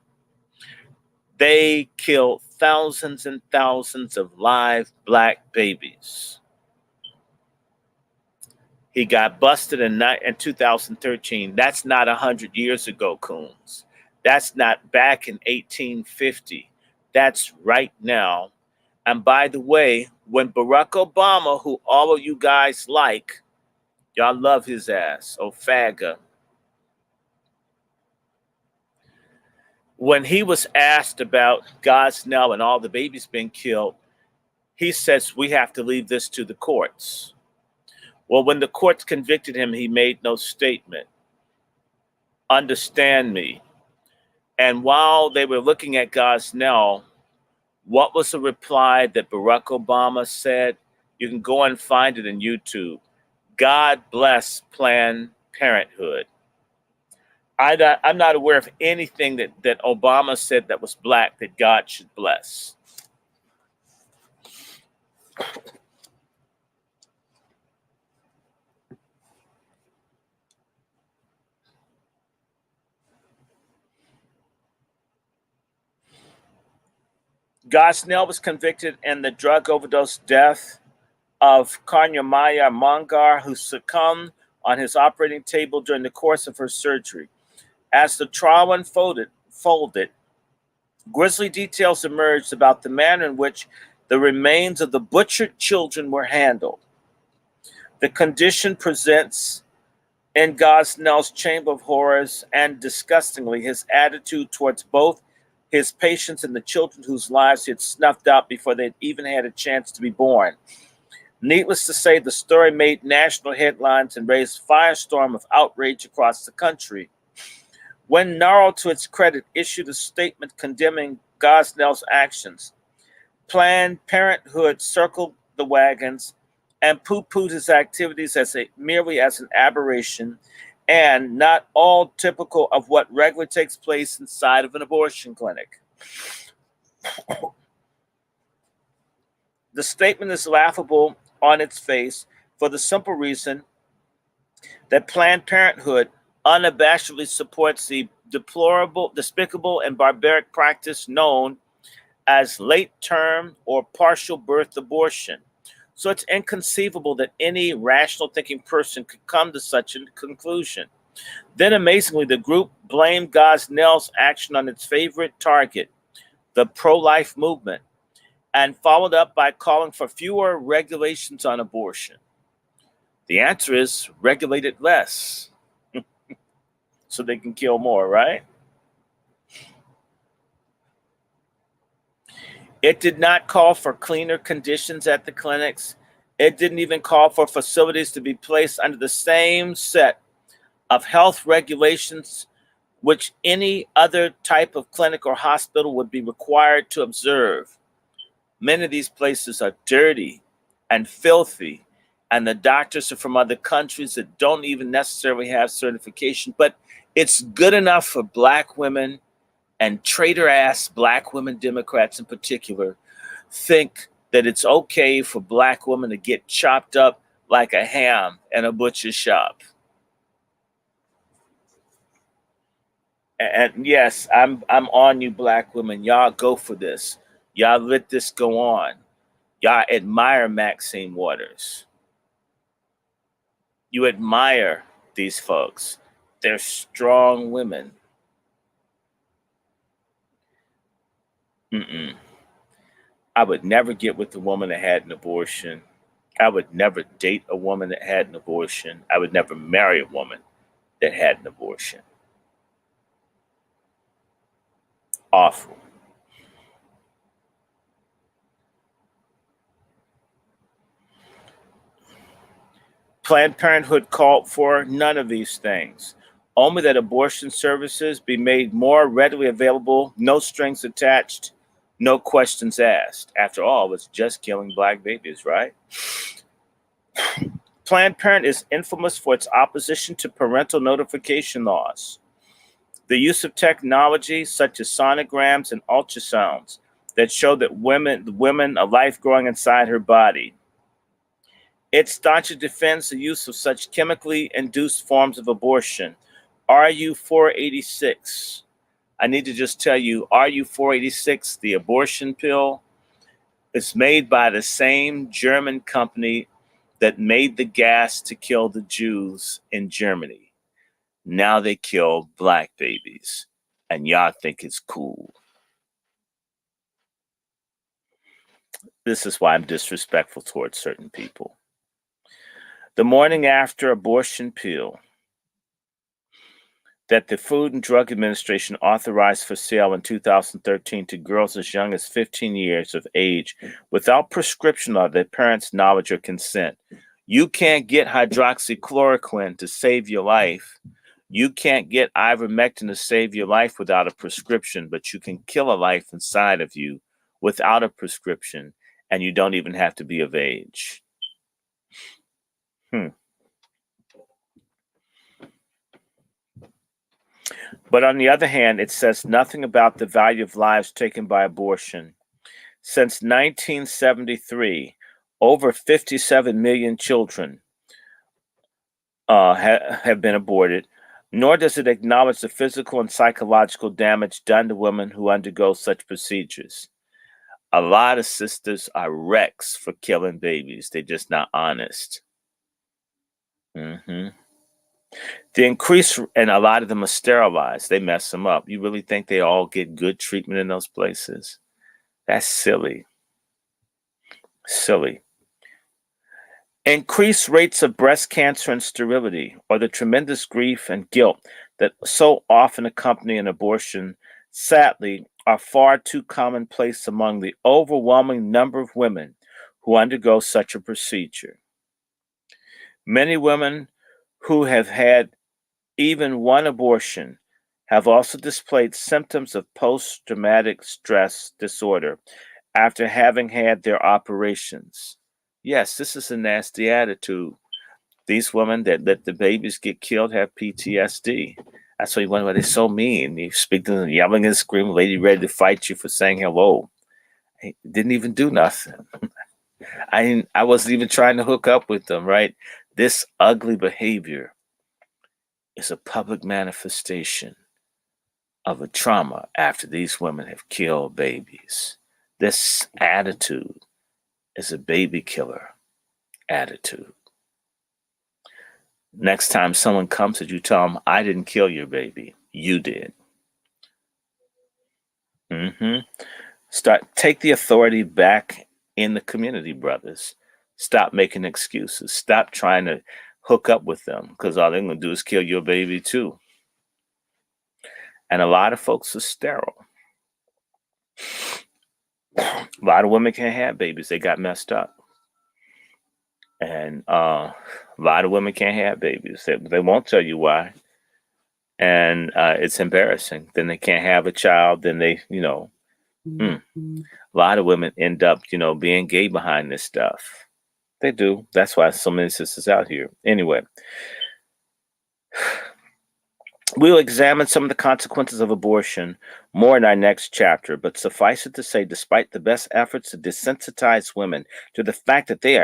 They killed thousands and thousands of live black babies. He got busted in 2013. That's not 100 years ago, Coons. That's not back in 1850. That's right now. And by the way, when Barack Obama, who all of you guys like, y'all love his ass, Ofaga, when he was asked about Gosnell and all the babies being killed, he says, we have to leave this to the courts. Well, when the courts convicted him, he made no statement. Understand me. And while they were looking at Gosnell, what was the reply that Barack Obama said? You can go and find it in YouTube. God bless Planned Parenthood. I'm not aware of anything that Obama said that was black that God should bless. Gosnell was convicted in the drug overdose death of Kanyamaya Mangar, who succumbed on his operating table during the course of her surgery. As the trial unfolded, grisly details emerged about the manner in which the remains of the butchered children were handled. The condition presents in Gosnell's Chamber of Horrors, and disgustingly, his attitude towards both his patients and the children whose lives he had snuffed out before they had even had a chance to be born. Needless to say, the story made national headlines and raised a firestorm of outrage across the country. When NARAL, to its credit, issued a statement condemning Gosnell's actions, Planned Parenthood circled the wagons and poo-pooed his activities merely as an aberration and not all typical of what regularly takes place inside of an abortion clinic. The statement is laughable on its face for the simple reason that Planned Parenthood unabashedly supports the deplorable, despicable, and barbaric practice known as late-term or partial birth abortion. So it's inconceivable that any rational thinking person could come to such a conclusion. Then amazingly, the group blamed Gosnell's action on its favorite target, the pro-life movement, and followed up by calling for fewer regulations on abortion. The answer is regulate it less so they can kill more, right? It did not call for cleaner conditions at the clinics. It didn't even call for facilities to be placed under the same set of health regulations which any other type of clinic or hospital would be required to observe. Many of these places are dirty and filthy, and the doctors are from other countries that don't even necessarily have certification, but it's good enough for Black women, and traitor-ass Black women Democrats in particular think that it's okay for Black women to get chopped up like a ham in a butcher's shop. And yes, I'm on you, Black women. Y'all go for this. Y'all let this go on. Y'all admire Maxine Waters. You admire these folks. They're strong women. I would never get with a woman that had an abortion. I would never date a woman that had an abortion. I would never marry a woman that had an abortion. Awful. Planned Parenthood called for none of these things. Only that abortion services be made more readily available, no strings attached, no questions asked. After all, it's just killing Black babies, right? Planned Parenthood is infamous for its opposition to parental notification laws. The use of technology such as sonograms and ultrasounds that show that women a life growing inside her body. It staunchly defends the use of such chemically induced forms of abortion. RU 486. I need to just tell you, RU 486, the abortion pill, is made by the same German company that made the gas to kill the Jews in Germany. Now they kill Black babies, and y'all think it's cool. This is why I'm disrespectful towards certain people. The morning after abortion pill that the Food and Drug Administration authorized for sale in 2013 to girls as young as 15 years of age without prescription of their parents' knowledge or consent. You can't get hydroxychloroquine to save your life. You can't get ivermectin to save your life without a prescription, but you can kill a life inside of you without a prescription, and you don't even have to be of age. But on the other hand, it says nothing about the value of lives taken by abortion. Since 1973, over 57 million children have been aborted, nor does it acknowledge the physical and psychological damage done to women who undergo such procedures. A lot of sisters are wrecks for killing babies. They're just not honest. The increase, and a lot of them are sterilized. They mess them up. You really think they all get good treatment in those places? That's silly. Silly. Increased rates of breast cancer and sterility, or the tremendous grief and guilt that so often accompany an abortion, sadly, are far too commonplace among the overwhelming number of women who undergo such a procedure. Many women who have had even one abortion have also displayed symptoms of post-traumatic stress disorder after having had their operations. Yes, this is a nasty attitude. These women that let the babies get killed have PTSD. That's why you wonder why they're so mean. You speak to them yelling and screaming, lady ready to fight you for saying hello. I didn't even do nothing. I wasn't even trying to hook up with them, right? This ugly behavior is a public manifestation of a trauma after these women have killed babies. This attitude is a baby killer attitude. Next time someone comes to you, tell them, I didn't kill your baby. You did. Take the authority back in the community, brothers. Stop making excuses. Stop trying to hook up with them, because all they're going to do is kill your baby too. And a lot of folks are sterile. A lot of women can't have babies. They got messed up. And a lot of women can't have babies. They won't tell you why. And it's embarrassing. Then they can't have a child. Then they, a lot of women end up, being gay behind this stuff. They do. That's why so many sisters out here. Anyway, we'll examine some of the consequences of abortion more in our next chapter, but suffice it to say, despite the best efforts to desensitize women to the fact that they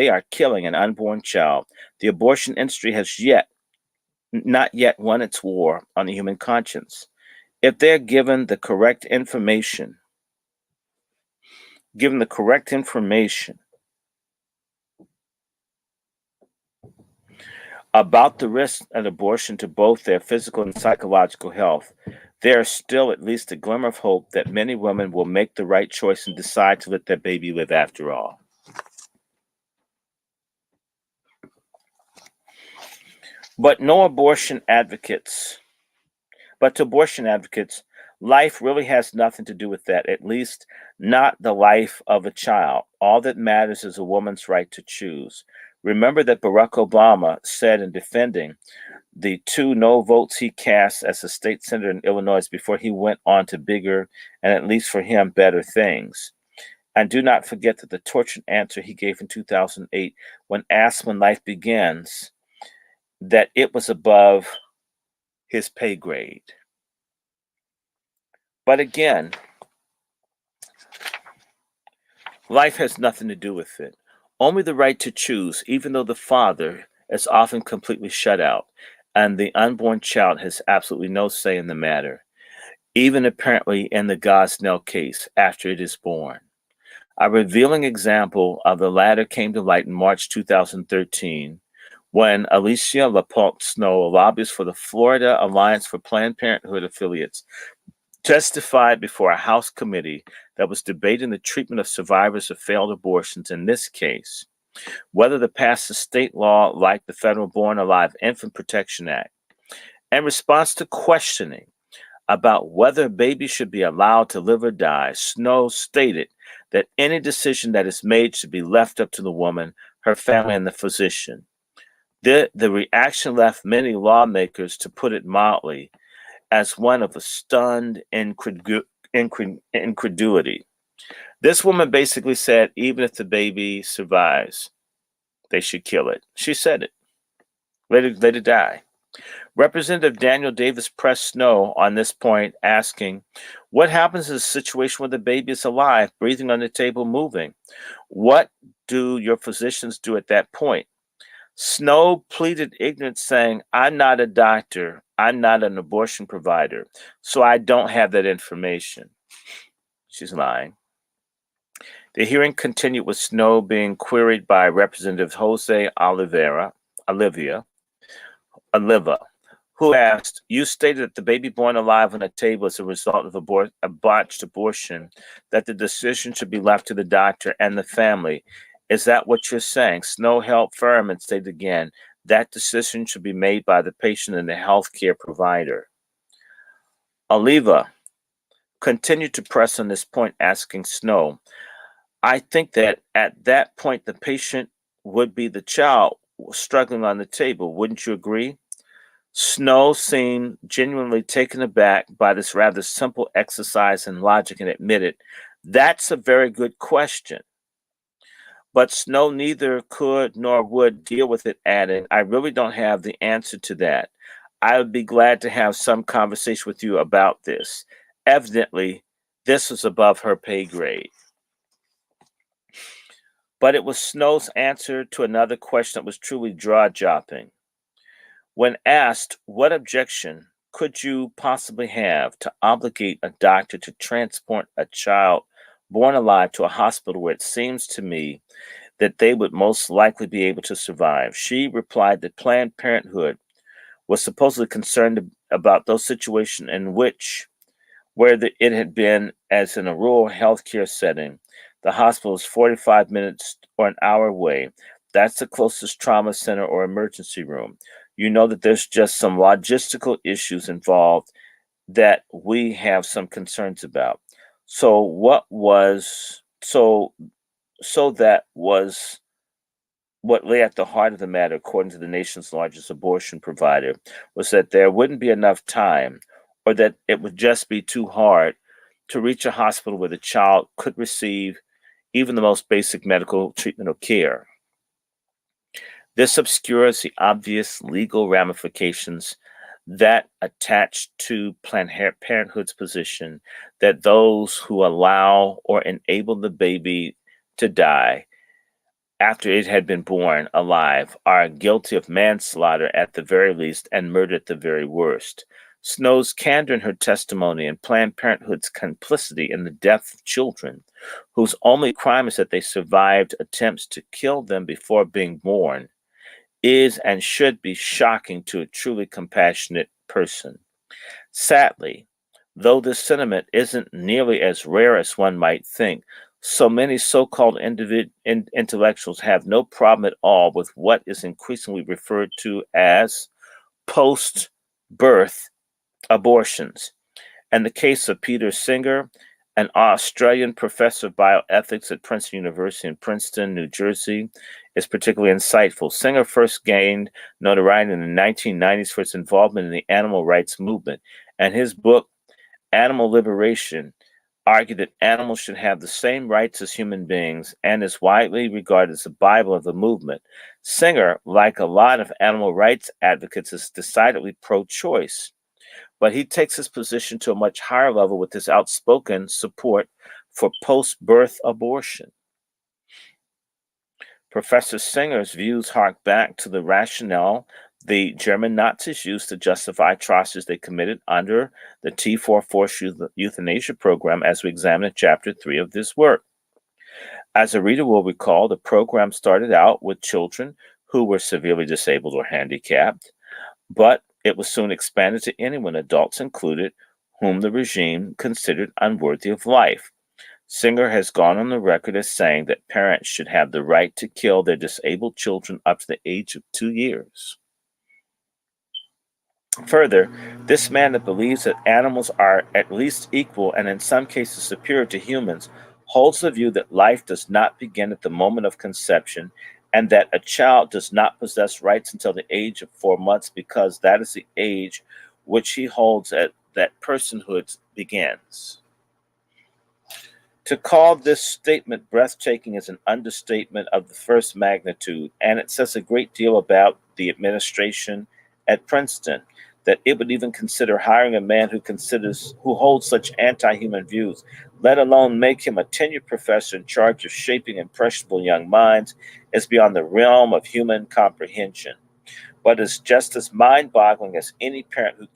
are killing an unborn child, the abortion industry has not yet won its war on the human conscience. If they're given the correct information, about the risk of abortion to both their physical and psychological health, there is still at least a glimmer of hope that many women will make the right choice and decide to let their baby live after all. But to abortion advocates, life really has nothing to do with that, at least not the life of a child. All that matters is a woman's right to choose. Remember that Barack Obama said in defending the 2 no votes he cast as a state senator in Illinois before he went on to bigger and, at least for him, better things. And do not forget that the tortured answer he gave in 2008 when asked when life begins, that it was above his pay grade. But again, life has nothing to do with it. Only the right to choose, even though the father is often completely shut out, and the unborn child has absolutely no say in the matter, even apparently in the Gosnell case after it is born. A revealing example of the latter came to light in March 2013, when Alicia LaPointe Snow, a lobbyist for the Florida Alliance for Planned Parenthood affiliates, testified before a House committee that was debating the treatment of survivors of failed abortions in this case, whether to pass a state law like the Federal Born Alive Infant Protection Act. In response to questioning about whether a baby should be allowed to live or die, Snow stated that any decision that is made should be left up to the woman, her family, and the physician. The reaction left many lawmakers, to put it mildly, as one of a stunned incredulity. This woman basically said, even if the baby survives, they should kill it. She said it. Let it die. Representative Daniel Davis pressed Snow on this point, asking, what happens in a situation where the baby is alive, breathing on the table, moving? What do your physicians do at that point? Snow pleaded ignorance, saying, I'm not a doctor. I'm not an abortion provider, so I don't have that information. She's lying. The hearing continued with Snow being queried by Representative Jose Oliva, who asked, "You stated that the baby born alive on the table as a result of a botched abortion, that the decision should be left to the doctor and the family. Is that what you're saying?" Snow held firm and stated again, that decision should be made by the patient and the healthcare provider. Oliva continued to press on this point, asking Snow, "I think that at that point the patient would be the child struggling on the table. Wouldn't you agree?" Snow seemed genuinely taken aback by this rather simple exercise in logic and admitted, "That's a very good question." But Snow neither could nor would deal with it, adding, "I really don't have the answer to that. I would be glad to have some conversation with you about this." Evidently, this was above her pay grade. But it was Snow's answer to another question that was truly jaw-dropping. When asked, "What objection could you possibly have to obligate a doctor to transport a child born alive to a hospital where it seems to me that they would most likely be able to survive?" she replied that Planned Parenthood was supposedly concerned about those situations in which, it had been as in a rural healthcare setting, the hospital is 45 minutes or an hour away. That's the closest trauma center or emergency room. You know that there's just some logistical issues involved that we have some concerns about. So that was what lay at the heart of the matter, according to the nation's largest abortion provider, was that there wouldn't be enough time, or that it would just be too hard to reach a hospital where the child could receive even the most basic medical treatment or care. This obscures the obvious legal ramifications that attach to Planned Parenthood's position that those who allow or enable the baby to die after it had been born alive are guilty of manslaughter at the very least and murder at the very worst. Snow's candor in her testimony and Planned Parenthood's complicity in the death of children, whose only crime is that they survived attempts to kill them before being born, is and should be shocking to a truly compassionate person. Sadly, though this sentiment isn't nearly as rare as one might think, so many so-called intellectuals have no problem at all with what is increasingly referred to as post-birth abortions. In the case of Peter Singer, an Australian professor of bioethics at Princeton University in Princeton, New Jersey, is particularly insightful. Singer first gained notoriety in the 1990s for his involvement in the animal rights movement, and his book, Animal Liberation, argued that animals should have the same rights as human beings and is widely regarded as the Bible of the movement. Singer, like a lot of animal rights advocates, is decidedly pro-choice, but he takes his position to a much higher level with his outspoken support for post-birth abortion. Professor Singer's views hark back to the rationale the German Nazis used to justify atrocities they committed under the T4 forced euthanasia program, as we examine in Chapter 3 of this work. As a reader will recall, the program started out with children who were severely disabled or handicapped, but it was soon expanded to anyone, adults included, whom the regime considered unworthy of life. Singer has gone on the record as saying that parents should have the right to kill their disabled children up to the age of 2 years. Further, this man that believes that animals are at least equal and in some cases superior to humans holds the view that life does not begin at the moment of conception and that a child does not possess rights until the age of 4 months, because that is the age which he holds that personhood begins. To call this statement breathtaking is an understatement of the first magnitude, and it says a great deal about the administration at Princeton, that it would even consider hiring a man who holds such anti-human views, let alone make him a tenured professor in charge of shaping impressionable young minds, is beyond the realm of human comprehension. But is just as mind-boggling as any parent who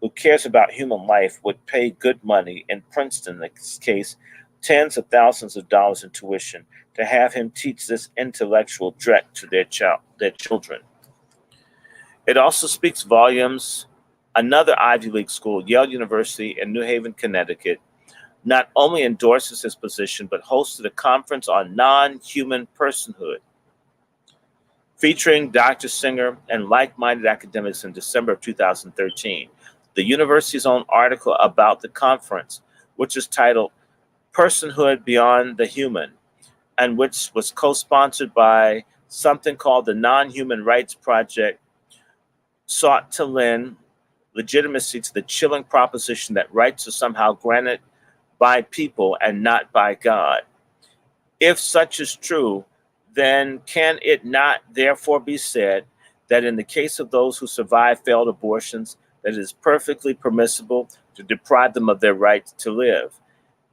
cares about human life would pay good money, in Princeton's case, tens of thousands of dollars in tuition to have him teach this intellectual dreck to their children. It also speaks volumes. Another Ivy League school, Yale University in New Haven, Connecticut, not only endorses his position, but hosted a conference on non-human personhood, featuring Dr. Singer and like-minded academics in December of 2013. The university's own article about the conference, which is titled Personhood Beyond the Human, and which was co-sponsored by something called the Non-Human Rights Project, sought to lend legitimacy to the chilling proposition that rights are somehow granted by people and not by God. If such is true, then can it not therefore be said that in the case of those who survive failed abortions, that it is perfectly permissible to deprive them of their right to live?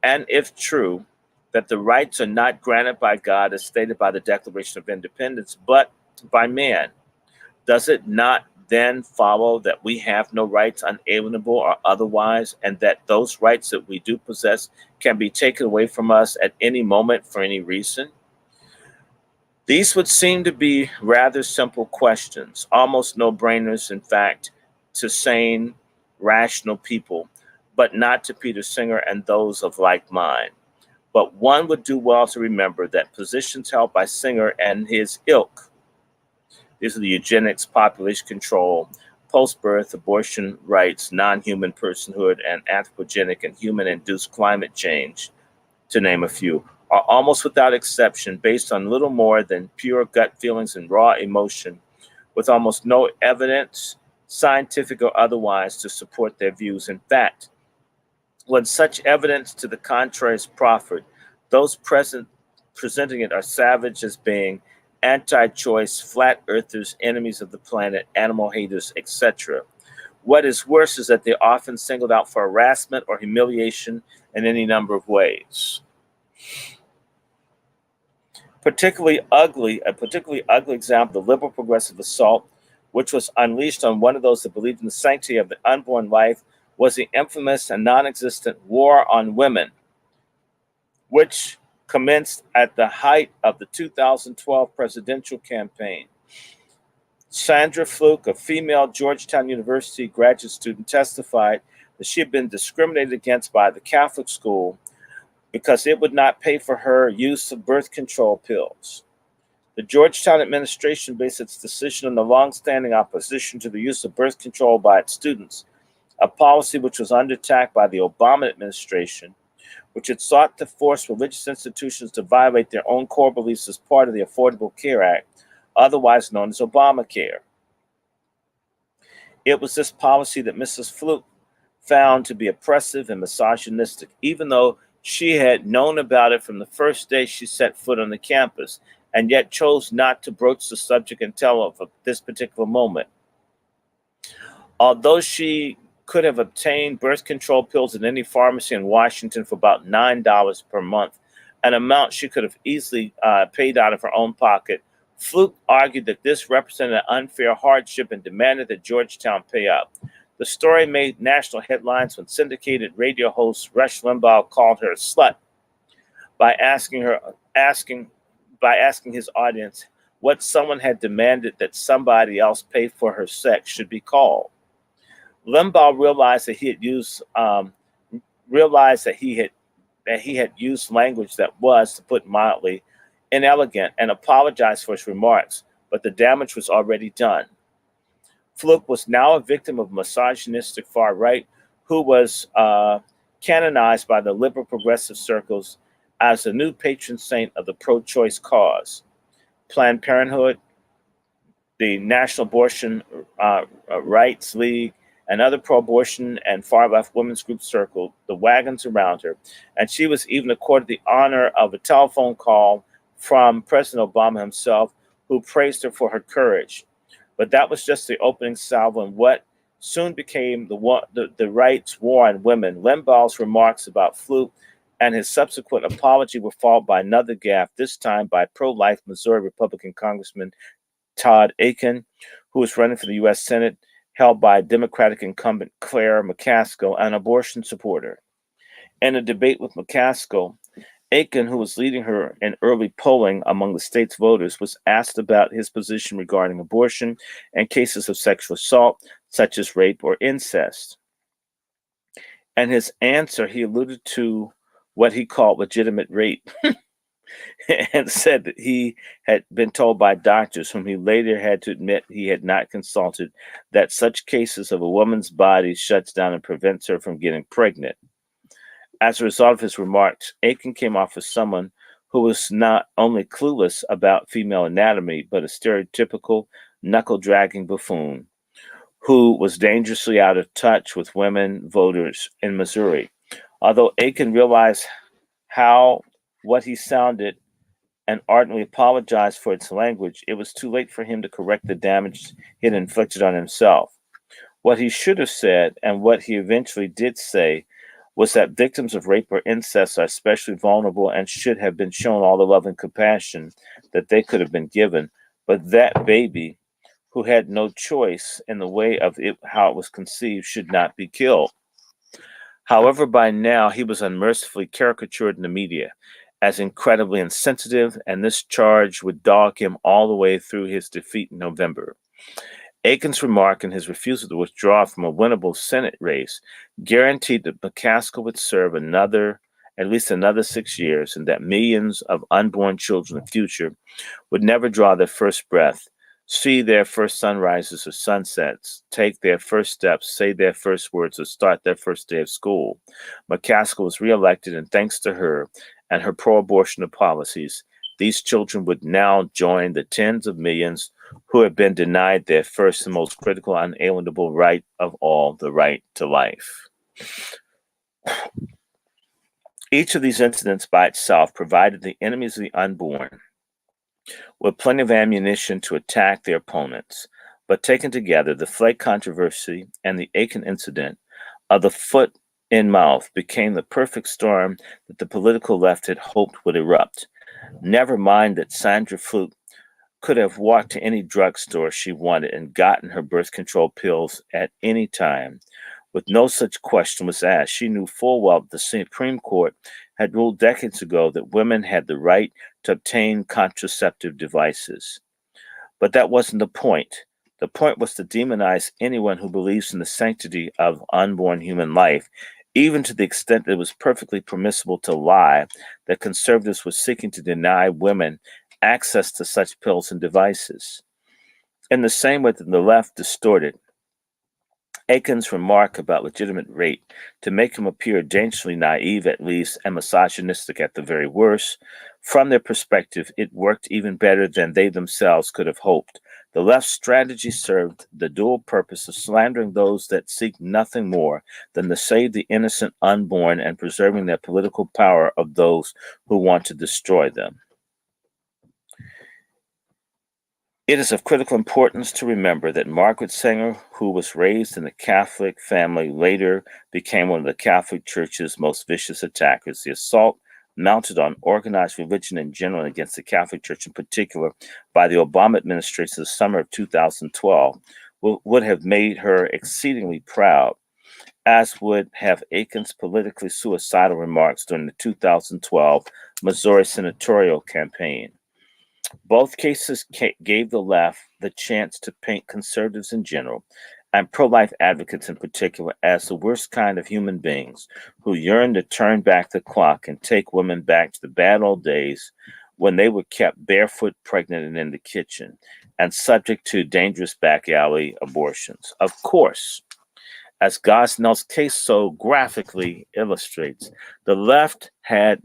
And if true, that the rights are not granted by God as stated by the Declaration of Independence, but by man, does it not then follow that we have no rights, unalienable or otherwise, and that those rights that we do possess can be taken away from us at any moment for any reason? These would seem to be rather simple questions, almost no-brainers, in fact, to sane, rational people, but not to Peter Singer and those of like mind. But one would do well to remember that positions held by Singer and his ilk, these are the eugenics, population control, post-birth, abortion rights, non-human personhood, and anthropogenic and human-induced climate change, to name a few, are almost without exception based on little more than pure gut feelings and raw emotion, with almost no evidence, scientific or otherwise, to support their views. In fact, when such evidence to the contrary is proffered, those presenting it are savage as being anti-choice, flat earthers, enemies of the planet, animal haters, etc. What is worse is that they're often singled out for harassment or humiliation in any number of ways. A particularly ugly example of the liberal progressive assault, which was unleashed on one of those that believed in the sanctity of the unborn life, was the infamous and non-existent War on Women, which commenced at the height of the 2012 presidential campaign. Sandra Fluke, a female Georgetown University graduate student, testified that she had been discriminated against by the Catholic school because it would not pay for her use of birth control pills. The Georgetown administration based its decision on the long-standing opposition to the use of birth control by its students, a policy which was under attack by the Obama administration, which had sought to force religious institutions to violate their own core beliefs as part of the Affordable Care Act, otherwise known as Obamacare. It was this policy that Mrs. Fluke found to be oppressive and misogynistic, even though she had known about it from the first day she set foot on the campus, and yet chose not to broach the subject until of this particular moment. Although she could have obtained birth control pills at any pharmacy in Washington for about $9 per month, an amount she could have easily paid out of her own pocket, Fluke argued that this represented an unfair hardship and demanded that Georgetown pay up. The story made national headlines when syndicated radio host Rush Limbaugh called her a slut by asking his audience what someone had demanded that somebody else pay for her sex should be called. Limbaugh realized that he had used language that was, to put mildly, inelegant, and apologized for his remarks, but the damage was already done. Fluke was now a victim of misogynistic far right, who was canonized by the liberal progressive circles as the new patron saint of the pro-choice cause. Planned Parenthood, the National Abortion Rights League, and other pro-abortion and far-left women's groups circled the wagons around her, and she was even accorded the honor of a telephone call from President Obama himself, who praised her for her courage. But that was just the opening salvo in what soon became the rights war on women. Limbaugh's remarks about Fluke and his subsequent apology were followed by another gaffe, this time by pro-life Missouri Republican Congressman Todd Akin, who was running for the U.S. Senate, held by Democratic incumbent Claire McCaskill, an abortion supporter. In a debate with McCaskill, Aiken, who was leading her in early polling among the state's voters, was asked about his position regarding abortion and cases of sexual assault, such as rape or incest. And his answer, he alluded to what he called legitimate rape and said that he had been told by doctors, whom he later had to admit he had not consulted, that such cases of a woman's body shuts down and prevents her from getting pregnant. As a result of his remarks, Aiken came off as someone who was not only clueless about female anatomy, but a stereotypical knuckle-dragging buffoon who was dangerously out of touch with women voters in Missouri. Although Aiken realized what he sounded and ardently apologized for its language, it was too late for him to correct the damage he had inflicted on himself. What he should have said, and what he eventually did say, was that victims of rape or incest are especially vulnerable and should have been shown all the love and compassion that they could have been given. But that baby, who had no choice in the way of how it was conceived, should not be killed. However, by now he was unmercifully caricatured in the media as incredibly insensitive, and this charge would dog him all the way through his defeat in November. Aiken's remark and his refusal to withdraw from a winnable Senate race guaranteed that McCaskill would serve at least another 6 years, and that millions of unborn children in the future would never draw their first breath, see their first sunrises or sunsets, take their first steps, say their first words, or start their first day of school. McCaskill was reelected, and thanks to her and her pro-abortion policies, these children would now join the tens of millions who have been denied their first and most critical, unalienable right of all, the right to life. Each of these incidents by itself provided the enemies of the unborn with plenty of ammunition to attack their opponents. But taken together, the Flake controversy and the Aiken incident of the foot in mouth became the perfect storm that the political left had hoped would erupt. Never mind that Sandra Fluke could have walked to any drugstore she wanted and gotten her birth control pills at any time. With no such question was asked, she knew full well that the Supreme Court had ruled decades ago that women had the right to obtain contraceptive devices. But that wasn't the point. The point was to demonize anyone who believes in the sanctity of unborn human life, even to the extent that it was perfectly permissible to lie that conservatives were seeking to deny women access to such pills and devices. In the same way that the left distorted Aiken's remark about legitimate rape to make him appear dangerously naive at least and misogynistic at the very worst, from their perspective, it worked even better than they themselves could have hoped. The left's strategy served the dual purpose of slandering those that seek nothing more than to save the innocent unborn and preserving their political power of those who want to destroy them. It is of critical importance to remember that Margaret Sanger, who was raised in a Catholic family, later became one of the Catholic Church's most vicious attackers. The assault mounted on organized religion in general and against the Catholic Church in particular by the Obama administration in the summer of 2012 would have made her exceedingly proud, as would have Aiken's politically suicidal remarks during the 2012 Missouri senatorial campaign. Both cases gave the left the chance to paint conservatives in general and pro-life advocates in particular as the worst kind of human beings who yearn to turn back the clock and take women back to the bad old days when they were kept barefoot, pregnant, and in the kitchen and subject to dangerous back alley abortions. Of course, as Gosnell's case so graphically illustrates, the left has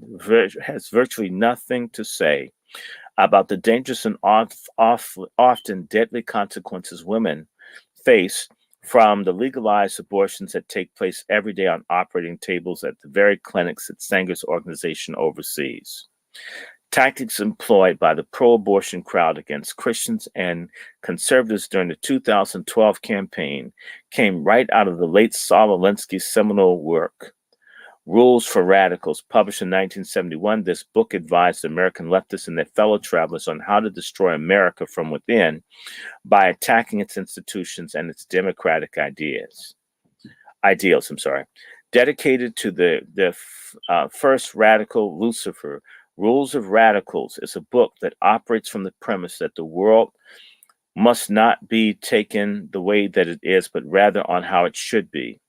virtually nothing to say about the dangerous and often deadly consequences women face from the legalized abortions that take place every day on operating tables at the very clinics that Sanger's organization oversees. Tactics employed by the pro-abortion crowd against Christians and conservatives during the 2012 campaign came right out of the late Saul Alinsky's seminal work, Rules for Radicals, published in 1971. This book advised American leftists and their fellow travelers on how to destroy America from within by attacking its institutions and its democratic ideals. dedicated to the first radical Lucifer. Rules of Radicals is a book that operates from the premise that the world must not be taken the way that it is, but rather on how it should be.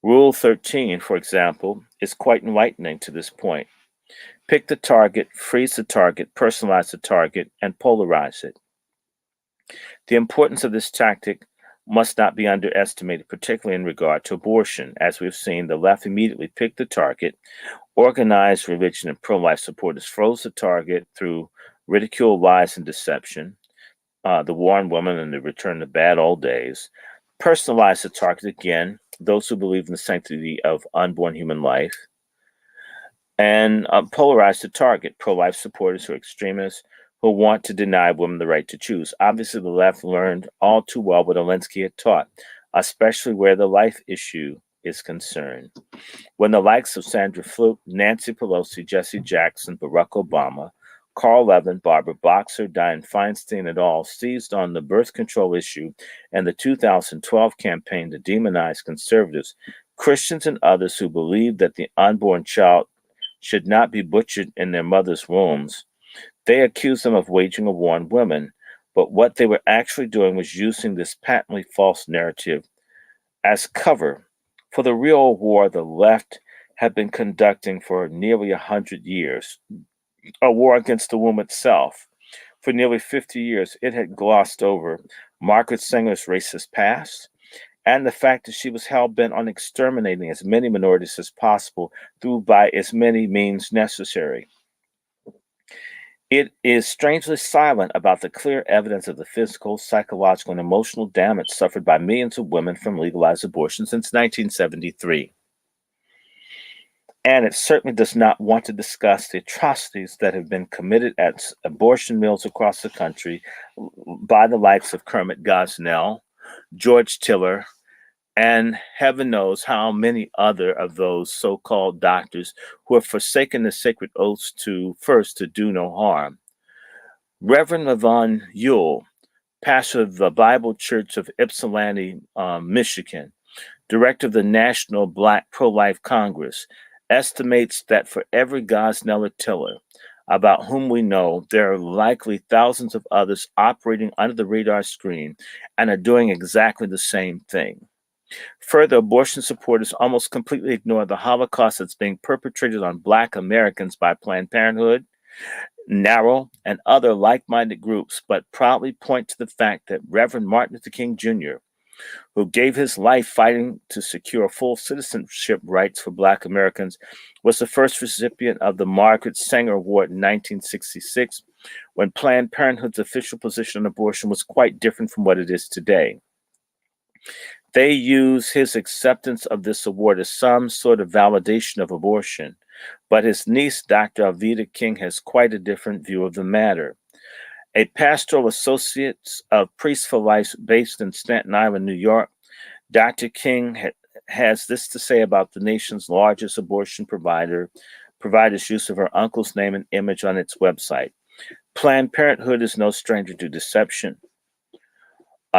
Rule 13, for example, is quite enlightening to this point. Pick the target, freeze the target, personalize the target, and polarize it. The importance of this tactic must not be underestimated, particularly in regard to abortion. As we've seen, the left immediately picked the target. Organized religion and pro-life supporters froze the target through ridicule, lies, and deception. The war on women and the return to bad old days. Personalize the target again, those who believe in the sanctity of unborn human life. And polarize the target, pro-life supporters who are extremists, who want to deny women the right to choose. Obviously, the left learned all too well what Alinsky had taught, especially where the life issue is concerned. When the likes of Sandra Fluke, Nancy Pelosi, Jesse Jackson, Barack Obama, Carl Levin, Barbara Boxer, Dianne Feinstein et al. Seized on the birth control issue and the 2012 campaign to demonize conservatives, Christians and others who believed that the unborn child should not be butchered in their mother's wombs, they accused them of waging a war on women. But what they were actually doing was using this patently false narrative as cover for the real war the left had been conducting for nearly 100 years, a war against the womb itself. For nearly 50 years, it had glossed over Margaret Sanger's racist past and the fact that she was hell-bent on exterminating as many minorities as possible through by as many means necessary. It is strangely silent about the clear evidence of the physical, psychological, and emotional damage suffered by millions of women from legalized abortion since 1973. And it certainly does not want to discuss the atrocities that have been committed at abortion mills across the country by the likes of Kermit Gosnell, George Tiller, and heaven knows how many other of those so-called doctors who have forsaken the sacred oaths to do no harm. Reverend Levon Ewell, pastor of the Bible Church of Ypsilanti, Michigan, director of the National Black Pro-Life Congress, estimates that for every Gosnell or Tiller about whom we know, there are likely thousands of others operating under the radar screen and are doing exactly the same thing. Further, abortion supporters almost completely ignore the Holocaust that's being perpetrated on Black Americans by Planned Parenthood, NARAL, and other like-minded groups, but proudly point to the fact that Reverend Martin Luther King Jr., who gave his life fighting to secure full citizenship rights for Black Americans, was the first recipient of the Margaret Sanger Award in 1966, when Planned Parenthood's official position on abortion was quite different from what it is today. They use his acceptance of this award as some sort of validation of abortion, but his niece, Dr. Alveda King, has quite a different view of the matter. A pastoral associate of Priests for Life based in Staten Island, New York, Dr. King has this to say about the nation's largest abortion provider's use of her uncle's name and image on its website. Planned Parenthood is no stranger to deception.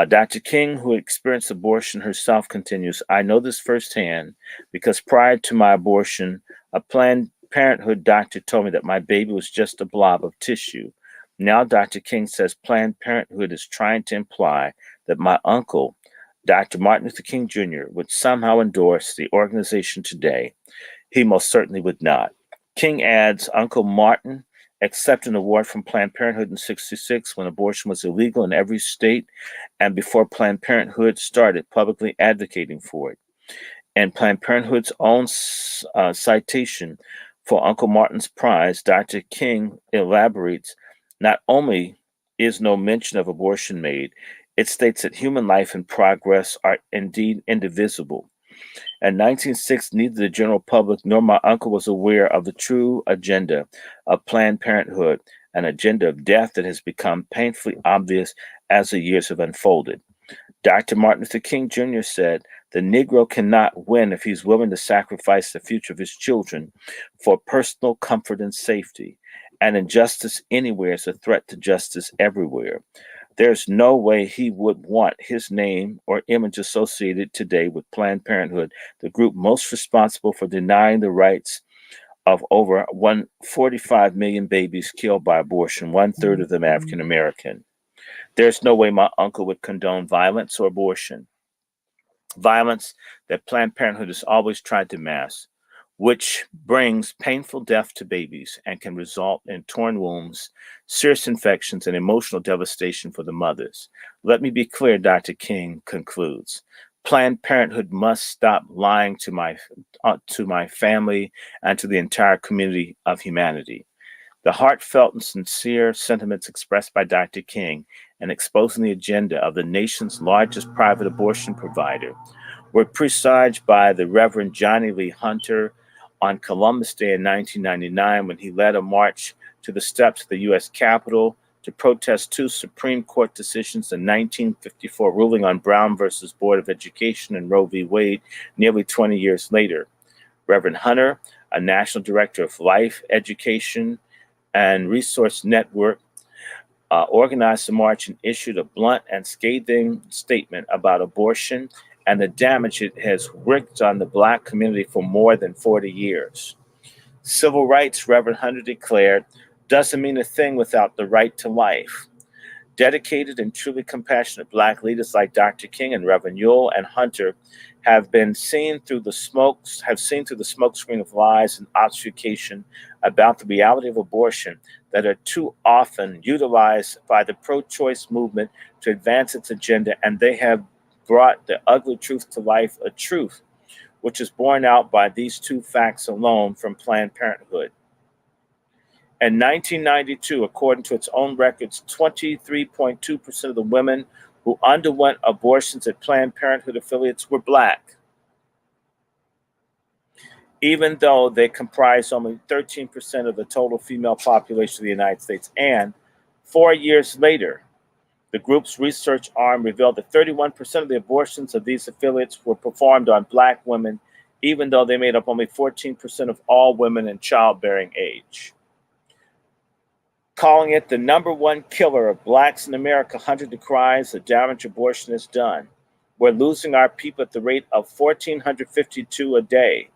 Dr. King, who experienced abortion herself, continues, I know this firsthand because prior to my abortion, a Planned Parenthood doctor told me that my baby was just a blob of tissue. Now Dr. King says Planned Parenthood is trying to imply that my uncle, Dr. Martin Luther King Jr., would somehow endorse the organization today. He most certainly would not. King adds, Uncle Martin accepted an award from Planned Parenthood in '66 when abortion was illegal in every state and before Planned Parenthood started publicly advocating for it. And Planned Parenthood's own citation for Uncle Martin's prize, Dr. King elaborates, not only is no mention of abortion made, it states that human life and progress are indeed indivisible. In 1906, neither the general public nor my uncle was aware of the true agenda of Planned Parenthood, an agenda of death that has become painfully obvious as the years have unfolded. Dr. Martin Luther King Jr. said, the Negro cannot win if he's willing to sacrifice the future of his children for personal comfort and safety. And injustice anywhere is a threat to justice everywhere. There's no way he would want his name or image associated today with Planned Parenthood, the group most responsible for denying the rights of over 145 million babies killed by abortion, one-third of them African American. There's no way my uncle would condone violence or abortion. Violence that Planned Parenthood has always tried to mask, which brings painful death to babies and can result in torn wombs, serious infections, and emotional devastation for the mothers. Let me be clear, Dr. King concludes. Planned Parenthood must stop lying to my family and to the entire community of humanity. The heartfelt and sincere sentiments expressed by Dr. King in exposing the agenda of the nation's largest private abortion provider were presaged by the Reverend Johnny Lee Hunter on Columbus Day in 1999 when he led a march to the steps of the U.S. Capitol to protest two Supreme Court decisions, the 1954 ruling on Brown versus Board of Education and Roe v. Wade nearly 20 years later. Reverend Hunter, a national director of Life, Education, and Resource Network, organized the march and issued a blunt and scathing statement about abortion and the damage it has wreaked on the Black community for more than 40 years. Civil rights, Reverend Hunter declared, doesn't mean a thing without the right to life. Dedicated and truly compassionate Black leaders like Dr. King and Reverend Ewell and Hunter have seen through the smokescreen of lies and obfuscation about the reality of abortion that are too often utilized by the pro-choice movement to advance its agenda, and they have brought the ugly truth to life, a truth which is borne out by these two facts alone from Planned Parenthood. In 1992, according to its own records, 23.2% of the women who underwent abortions at Planned Parenthood affiliates were Black, even though they comprise only 13% of the total female population of the United States. And 4 years later, the group's research arm revealed that 31% of the abortions of these affiliates were performed on Black women, even though they made up only 14% of all women in childbearing age. Calling it the number one killer of Blacks in America, Hunter decries the damage abortion has done. We're losing our people at the rate of 1,452 a day.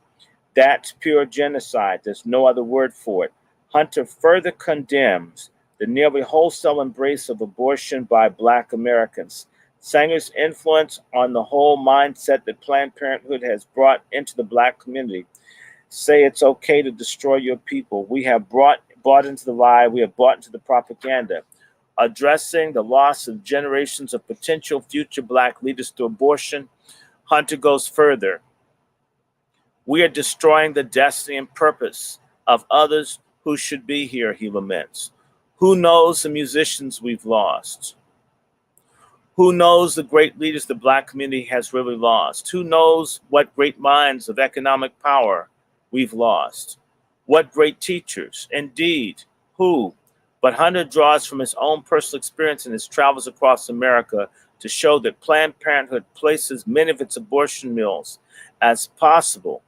That's pure genocide. There's no other word for it. Hunter further condemns the nearly wholesale embrace of abortion by Black Americans. Sanger's influence on the whole mindset that Planned Parenthood has brought into the Black community. Say it's okay to destroy your people. We have bought into the lie. We have bought into the propaganda. Addressing the loss of generations of potential future Black leaders through abortion, Hunter goes further. We are destroying the destiny and purpose of others who should be here, he laments. Who knows the musicians we've lost? Who knows the great leaders the Black community has really lost? Who knows what great minds of economic power we've lost? What great teachers? Indeed, who? But Hunter draws from his own personal experience in his travels across America to show that Planned Parenthood places many of its abortion mills as possible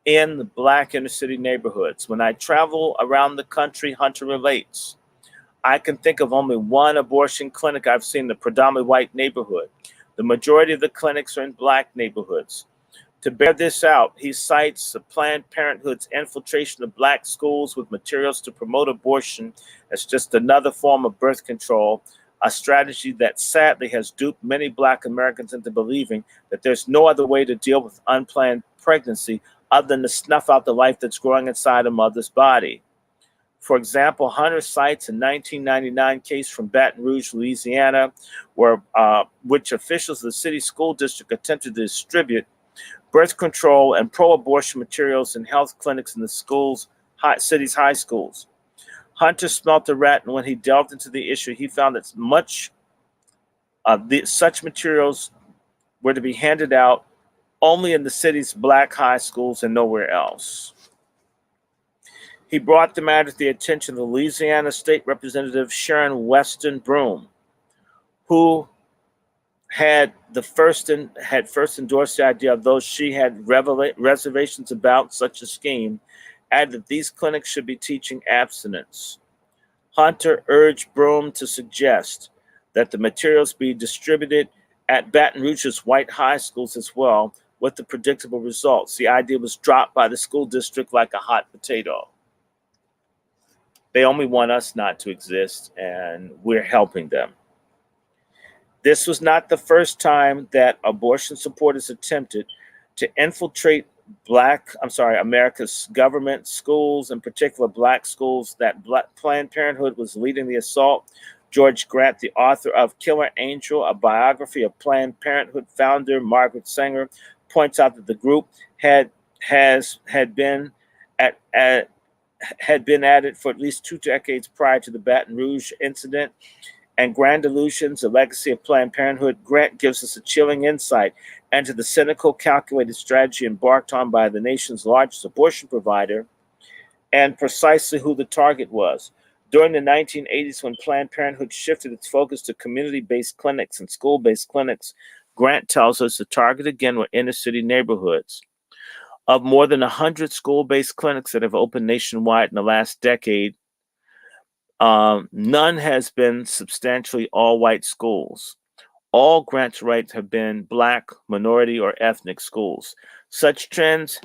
in the Black inner city neighborhoods. When I travel around the country, Hunter relates, I can think of only one abortion clinic I've seen in a predominantly white neighborhood. The majority of the clinics are in Black neighborhoods. To bear this out, he cites the Planned Parenthood's infiltration of Black schools with materials to promote abortion as just another form of birth control, a strategy that sadly has duped many Black Americans into believing that there's no other way to deal with unplanned pregnancy other than to snuff out the life that's growing inside a mother's body. For example, Hunter cites a 1999 case from Baton Rouge, Louisiana, which officials of the city school district attempted to distribute birth control and pro-abortion materials in health clinics in the city's high schools. Hunter smelt the rat, and when he delved into the issue, he found that such materials were to be handed out only in the city's Black high schools and nowhere else. He brought the matter to the attention of the Louisiana State Representative Sharon Weston Broome, who had first endorsed the idea of those she had reservations about such a scheme, added that these clinics should be teaching abstinence. Hunter urged Broome to suggest that the materials be distributed at Baton Rouge's white high schools as well, with the predictable results. The idea was dropped by the school district like a hot potato. They only want us not to exist, and we're helping them. This was not the first time that abortion supporters attempted to infiltrate America's government schools, in particular black schools, that Planned Parenthood was leading the assault. George Grant, the author of Killer Angel, a biography of Planned Parenthood founder Margaret Sanger, points out that the group had been at it for at least 2 decades prior to the Baton Rouge incident. And Grand Illusions, a legacy of Planned Parenthood, Grant gives us a chilling insight into the cynical, calculated strategy embarked on by the nation's largest abortion provider and precisely who the target was. During the 1980s, when Planned Parenthood shifted its focus to community-based clinics and school-based clinics, Grant tells us the target again were inner-city neighborhoods. Of more than 100 school-based clinics that have opened nationwide in the last decade, none has been substantially all-white schools. All Grant's rights have been Black, minority, or ethnic schools. Such trends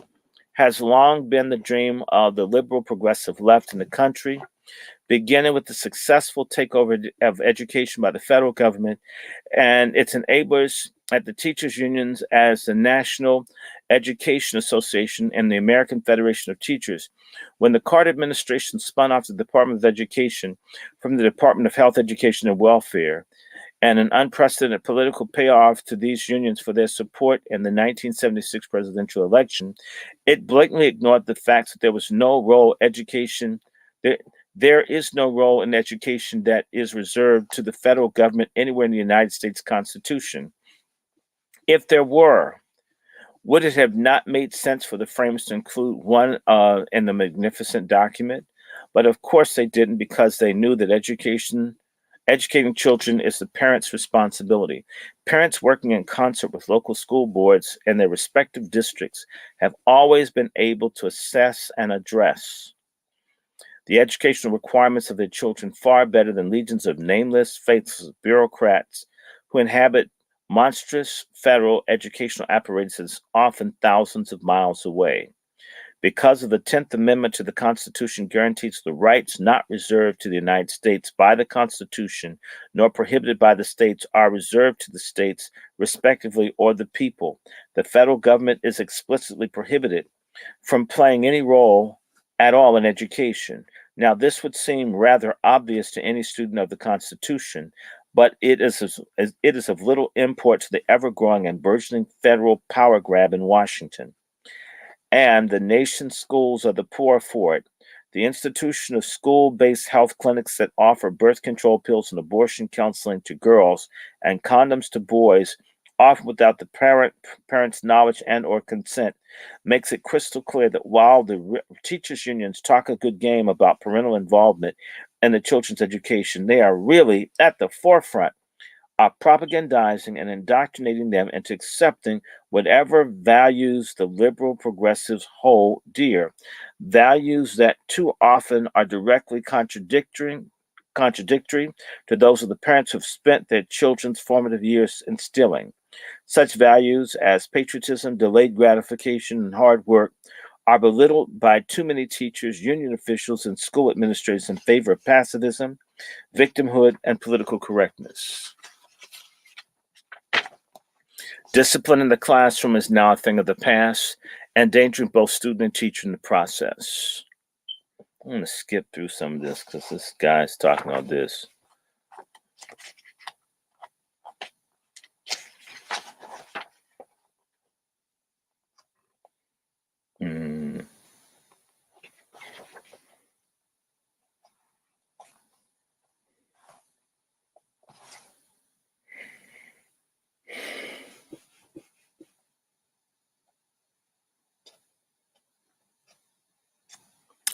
has long been the dream of the liberal progressive left in the country, beginning with the successful takeover of education by the federal government and its enablers at the teachers' unions as the National Education Association and the American Federation of Teachers. When the Carter administration spun off the Department of Education from the Department of Health, Education, and Welfare, and an unprecedented political payoff to these unions for their support in the 1976 presidential election, it blatantly ignored the fact that there was no role education. There is no role in education that is reserved to the federal government anywhere in the United States Constitution. If there were, would it have not made sense for the framers to include one in the magnificent document? But of course they didn't, because they knew that educating children is the parents' responsibility. Parents working in concert with local school boards and their respective districts have always been able to assess and address the educational requirements of their children far better than legions of nameless, faithless bureaucrats who inhabit monstrous federal educational apparatuses often thousands of miles away. Because of the 10th Amendment to the Constitution guarantees the rights not reserved to the United States by the Constitution, nor prohibited by the states, are reserved to the states, respectively, or the people. The federal government is explicitly prohibited from playing any role at all in education. Now, this would seem rather obvious to any student of the Constitution, but it is of little import to the ever-growing and burgeoning federal power grab in Washington. And the nation's schools are the poorer for it. The institution of school-based health clinics that offer birth control pills and abortion counseling to girls and condoms to boys, often without the parents' knowledge and or consent, makes it crystal clear that while the teachers' unions talk a good game about parental involvement in the children's education, they are really at the forefront of propagandizing and indoctrinating them into accepting whatever values the liberal progressives hold dear, values that too often are directly contradictory to those of the parents who've spent their children's formative years instilling. Such values as patriotism, delayed gratification, and hard work are belittled by too many teachers, union officials, and school administrators in favor of pacifism, victimhood, and political correctness. Discipline in the classroom is now a thing of the past, endangering both student and teacher in the process. I'm going to skip through some of this because this guy's talking about this.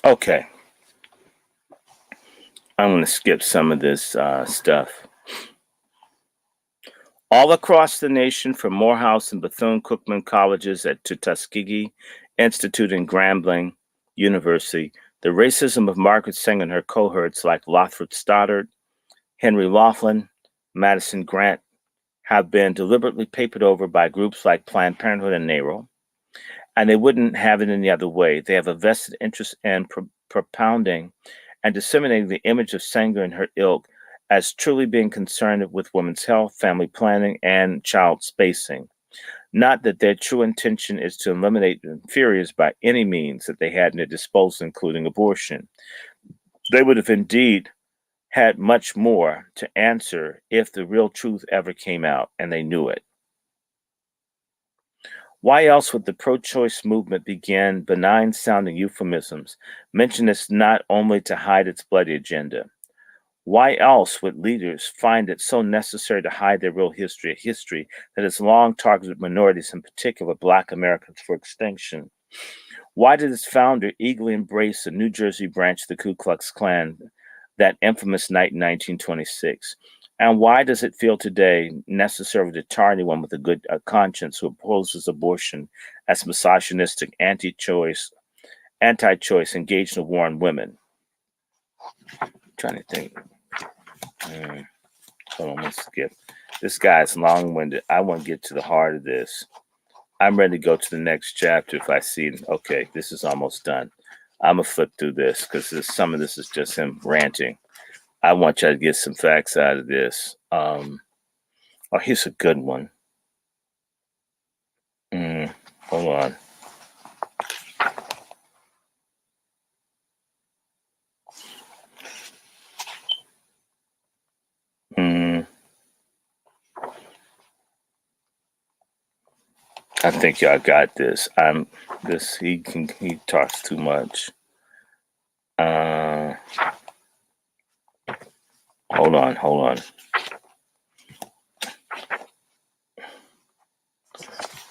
Okay. I'm going to skip some of this stuff. All across the nation, from Morehouse and Bethune-Cookman colleges to Tuskegee Institute and Grambling University, the racism of Margaret Sanger and her cohorts like Lothrop Stoddard, Henry Laughlin, Madison Grant have been deliberately papered over by groups like Planned Parenthood and NARO, and they wouldn't have it any other way. They have a vested interest in propounding and disseminating the image of Sanger and her ilk as truly being concerned with women's health, family planning, and child spacing. Not that their true intention is to eliminate the inferiors by any means that they had in their disposal, including abortion. They would have indeed had much more to answer if the real truth ever came out, and they knew it. Why else would the pro-choice movement begin benign-sounding euphemisms, mention this not only to hide its bloody agenda? Why else would leaders find it so necessary to hide their real history, a history that has long targeted minorities, in particular Black Americans, for extinction? Why did its founder eagerly embrace the New Jersey branch of the Ku Klux Klan that infamous night in 1926? And why does it feel today necessary to tar anyone with a good conscience who opposes abortion as misogynistic, anti-choice, engaged in a war on women? I'm trying to think. Hold on, let's skip. This guy's long-winded. I want to get to the heart of this. I'm ready to go to the next chapter if I see it. Okay, this is almost done. I'm going to flip through this because some of this is just him ranting. I want you to get some facts out of this. Oh, here's a good one. Hold on. I think y'all got this. He talks too much. Hold on.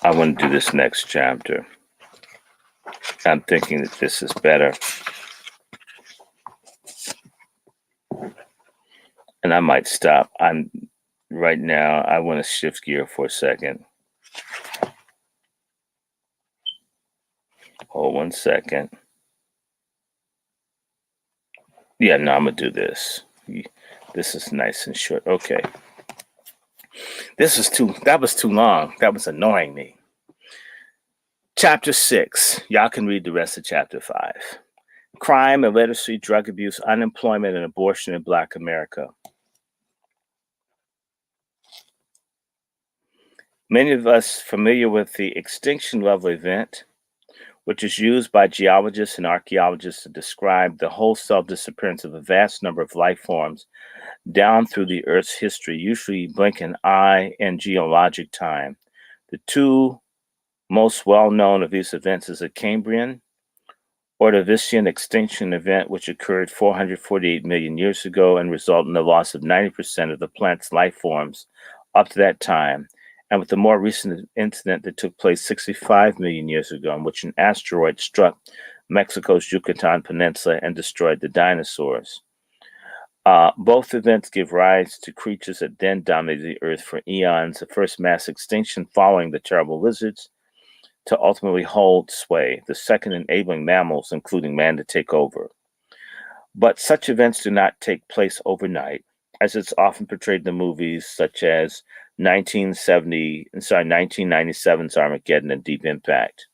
I want to do this next chapter. I'm thinking that this is better. And I might stop. Right now, I want to shift gear for a second. Hold 1 second. Yeah, no, I'm going to do this. This is nice and short. Okay. That was too long. That was annoying me. Chapter 6. Y'all can read the rest of chapter 5. Crime, illiteracy, drug abuse, unemployment, and abortion in Black America. Many of us familiar with the extinction level event, which is used by geologists and archaeologists to describe the wholesale disappearance of a vast number of life forms down through the Earth's history, usually blink an eye in geologic time. The two most well-known of these events is the Cambrian Ordovician extinction event, which occurred 448 million years ago and resulted in the loss of 90% of the plant's life forms up to that time, and with the more recent incident that took place 65 million years ago, in which an asteroid struck Mexico's Yucatan Peninsula and destroyed the dinosaurs. Both events give rise to creatures that then dominated the Earth for eons, the first mass extinction following the terrible lizards to ultimately hold sway, the second enabling mammals, including man, to take over. But such events do not take place overnight, as it's often portrayed in the movies such as 1997's Armageddon and Deep Impact.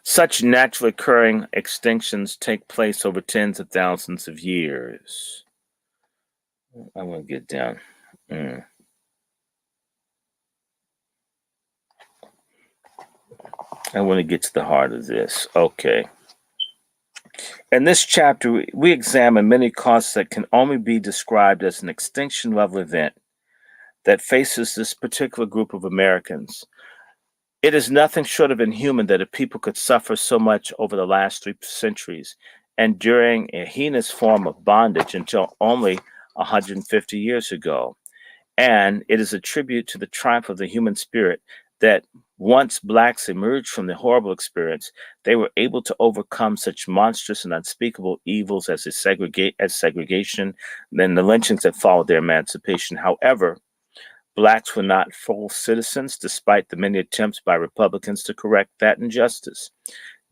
Such naturally occurring extinctions take place over tens of thousands of years. I want to get down. I want to get to the heart of this. Okay. In this chapter, we examine many causes that can only be described as an extinction level event that faces this particular group of Americans. It is nothing short of inhuman that a people could suffer so much over the last 3 centuries, enduring a heinous form of bondage until only 150 years ago. And it is a tribute to the triumph of the human spirit that once Blacks emerged from the horrible experience, they were able to overcome such monstrous and unspeakable evils as segregation, and the lynchings that followed their emancipation. However, Blacks were not full citizens, despite the many attempts by Republicans to correct that injustice.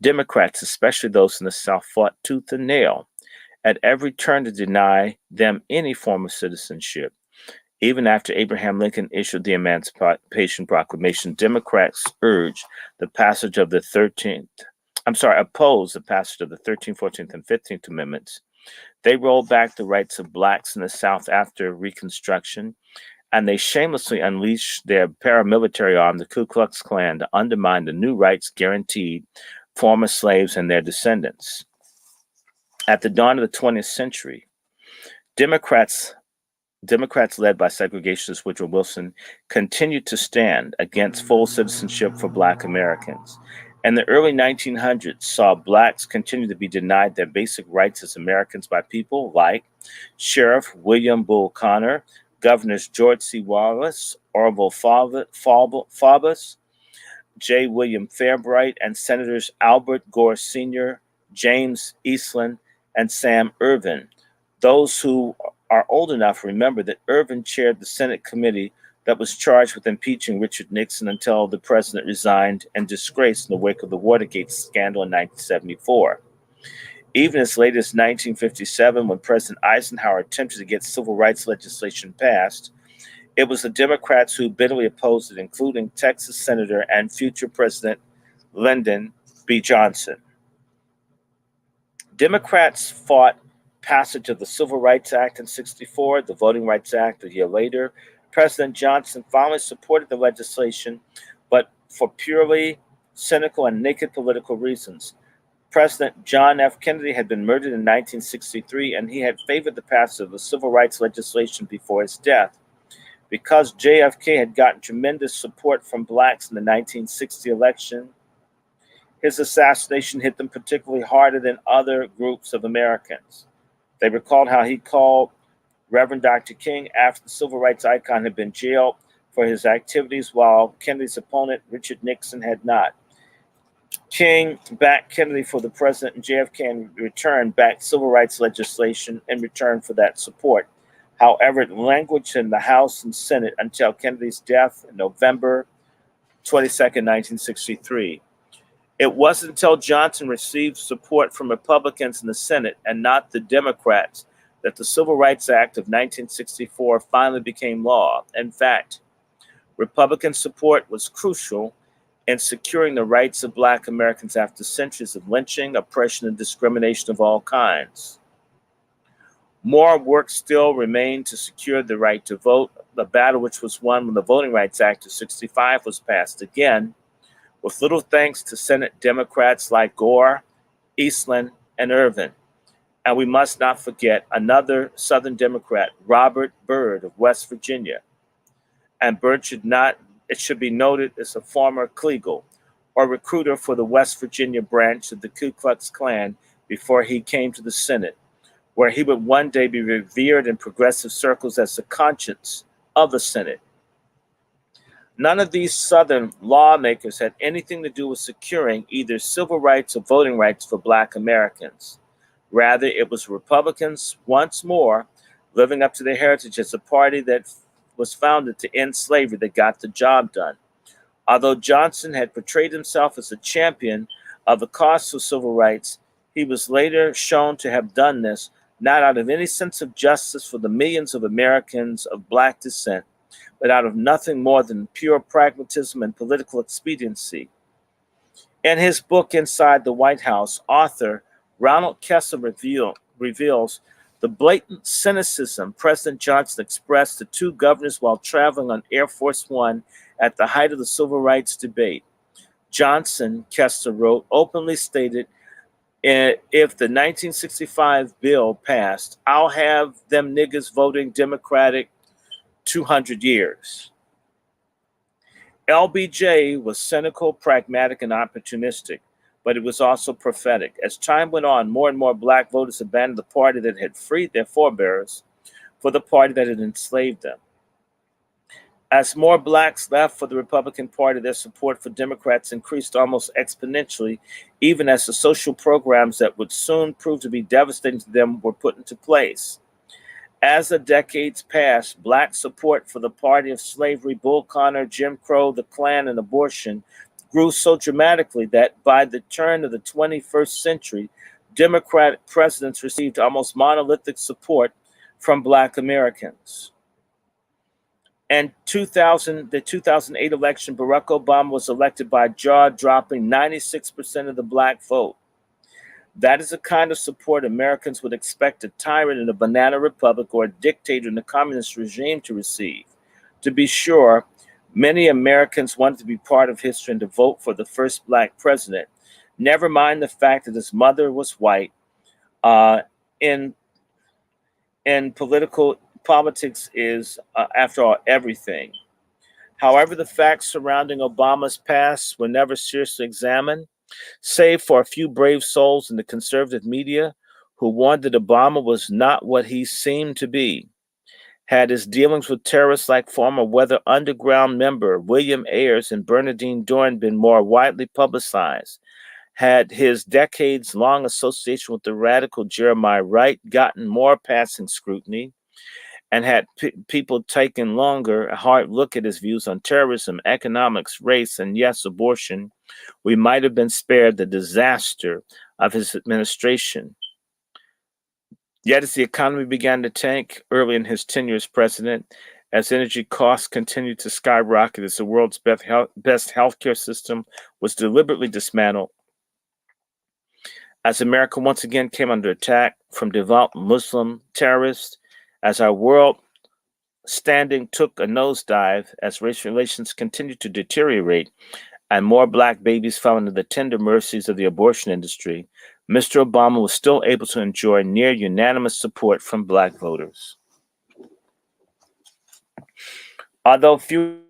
Democrats, especially those in the South, fought tooth and nail at every turn to deny them any form of citizenship. Even after Abraham Lincoln issued the Emancipation Proclamation, Democrats urged the passage of the 13th, opposed the passage of the 13th, 14th, and 15th Amendments. They rolled back the rights of blacks in the South after Reconstruction, and they shamelessly unleashed their paramilitary arm, the Ku Klux Klan, to undermine the new rights guaranteed former slaves and their descendants. At the dawn of the 20th century, Democrats led by segregationist Woodrow Wilson continued to stand against full citizenship for Black Americans. And the early 1900s saw Blacks continue to be denied their basic rights as Americans by people like Sheriff William Bull Connor, Governors George C. Wallace, Orville Faubus, J. William Fairbright, and Senators Albert Gore Sr., James Eastland, and Sam Ervin. Those who are old enough remember that Ervin chaired the Senate committee that was charged with impeaching Richard Nixon until the president resigned and disgraced in the wake of the Watergate scandal in 1974. Even as late as 1957, when President Eisenhower attempted to get civil rights legislation passed, it was the Democrats who bitterly opposed it, including Texas Senator and future President Lyndon B. Johnson. Democrats fought passage of the Civil Rights Act in '64, the Voting Rights Act a year later. President Johnson finally supported the legislation, but for purely cynical and naked political reasons. President John F. Kennedy had been murdered in 1963, and he had favored the passage of the civil rights legislation before his death. Because JFK had gotten tremendous support from blacks in the 1960 election, his assassination hit them particularly harder than other groups of Americans. They recalled how he called Reverend Dr. King after the civil rights icon had been jailed for his activities, while Kennedy's opponent, Richard Nixon, had not. King backed Kennedy for the president, and JFK in return backed civil rights legislation in return for that support. However, it languished in the House and Senate until Kennedy's death on November 22nd, 1963. It wasn't until Johnson received support from Republicans in the Senate and not the Democrats that the Civil Rights Act of 1964 finally became law. In fact, Republican support was crucial in securing the rights of Black Americans after centuries of lynching, oppression, and discrimination of all kinds. More work still remained to secure the right to vote, the battle which was won when the Voting Rights Act of '65 was passed again, with little thanks to Senate Democrats like Gore, Eastland, and Ervin. And we must not forget another Southern Democrat, Robert Byrd of West Virginia. And Byrd it should be noted, is a former Kleagle, or recruiter for the West Virginia branch of the Ku Klux Klan before he came to the Senate, where he would one day be revered in progressive circles as the conscience of the Senate. None of these Southern lawmakers had anything to do with securing either civil rights or voting rights for Black Americans. Rather, it was Republicans, once more, living up to their heritage as a party that was founded to end slavery that got the job done. Although Johnson had portrayed himself as a champion of the cause for civil rights, he was later shown to have done this not out of any sense of justice for the millions of Americans of Black descent, but out of nothing more than pure pragmatism and political expediency. In his book, Inside the White House, author Ronald Kessler reveals the blatant cynicism President Johnson expressed to two governors while traveling on Air Force One at the height of the civil rights debate. Johnson, Kessler wrote, openly stated, if the 1965 bill passed, I'll have them niggas voting Democratic 200 years. LBJ was cynical, pragmatic, and opportunistic, but it was also prophetic. As time went on, more and more Black voters abandoned the party that had freed their forebears for the party that had enslaved them. As more Blacks left for the Republican Party, their support for Democrats increased almost exponentially, even as the social programs that would soon prove to be devastating to them were put into place. As the decades passed, Black support for the party of slavery, Bull Connor, Jim Crow, the Klan, and abortion grew so dramatically that by the turn of the 21st century, Democratic presidents received almost monolithic support from Black Americans. In the 2008 election, Barack Obama was elected by jaw-dropping 96% of the Black vote. That is the kind of support Americans would expect a tyrant in a banana republic or a dictator in a communist regime to receive. To be sure, many Americans wanted to be part of history and to vote for the first Black president. Never mind the fact that his mother was white. In politics is, after all, everything. However, the facts surrounding Obama's past were never seriously examined, save for a few brave souls in the conservative media who warned that Obama was not what he seemed to be. Had his dealings with terrorists like former Weather Underground member William Ayers and Bernardine Dohrn been more widely publicized, had his decades-long association with the radical Jeremiah Wright gotten more passing scrutiny, and had people taken a hard look at his views on terrorism, economics, race, and yes, abortion, we might have been spared the disaster of his administration. Yet as the economy began to tank early in his tenure as president, as energy costs continued to skyrocket, as the world's best healthcare system was deliberately dismantled, as America once again came under attack from devout Muslim terrorists, as our world standing took a nosedive, as race relations continued to deteriorate, and more Black babies fell into the tender mercies of the abortion industry, Mr. Obama was still able to enjoy near unanimous support from Black voters. Although few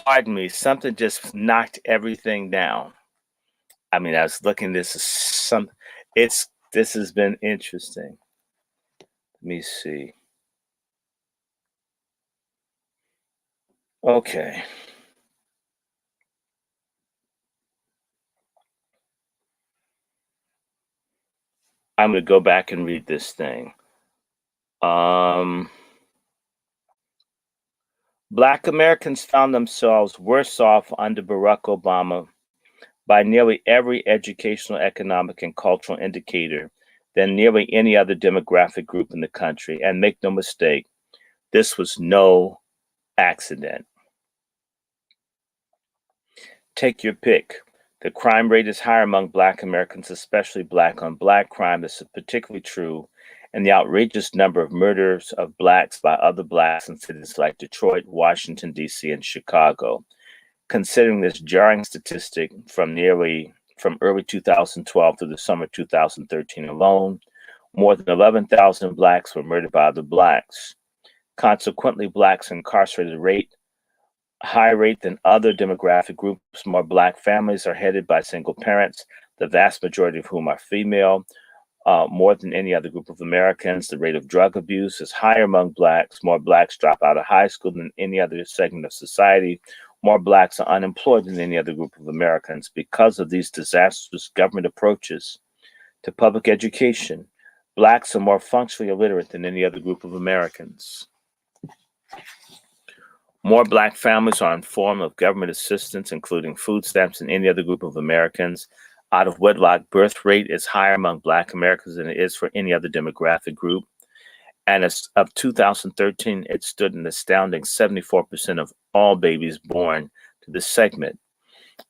Pardon me, something just knocked everything down. I mean, I was looking, this has been interesting. Let me see. Okay. I'm going to go back and read this thing. Black Americans found themselves worse off under Barack Obama by nearly every educational, economic, and cultural indicator than nearly any other demographic group in the country. And make no mistake, this was no accident. Take your pick. The crime rate is higher among Black Americans, especially Black on Black crime. This is particularly true in the outrageous number of murders of Blacks by other Blacks in cities like Detroit, Washington, D.C., and Chicago. Considering this jarring statistic from early 2012 to the summer 2013 alone, more than 11,000 Blacks were murdered by other Blacks. Consequently, Blacks incarcerated higher rate than other demographic groups. More Black families are headed by single parents, the vast majority of whom are female. More than any other group of Americans, the rate of drug abuse is higher among Blacks. More Blacks drop out of high school than any other segment of society. More Blacks are unemployed than any other group of Americans. Because of these disastrous government approaches to public education, Blacks are more functionally illiterate than any other group of Americans. More Black families are in form of government assistance, including food stamps, than any other group of Americans. Out of wedlock birth rate is higher among Black Americans than it is for any other demographic group. And as of 2013, it stood an astounding 74% of all babies born to this segment.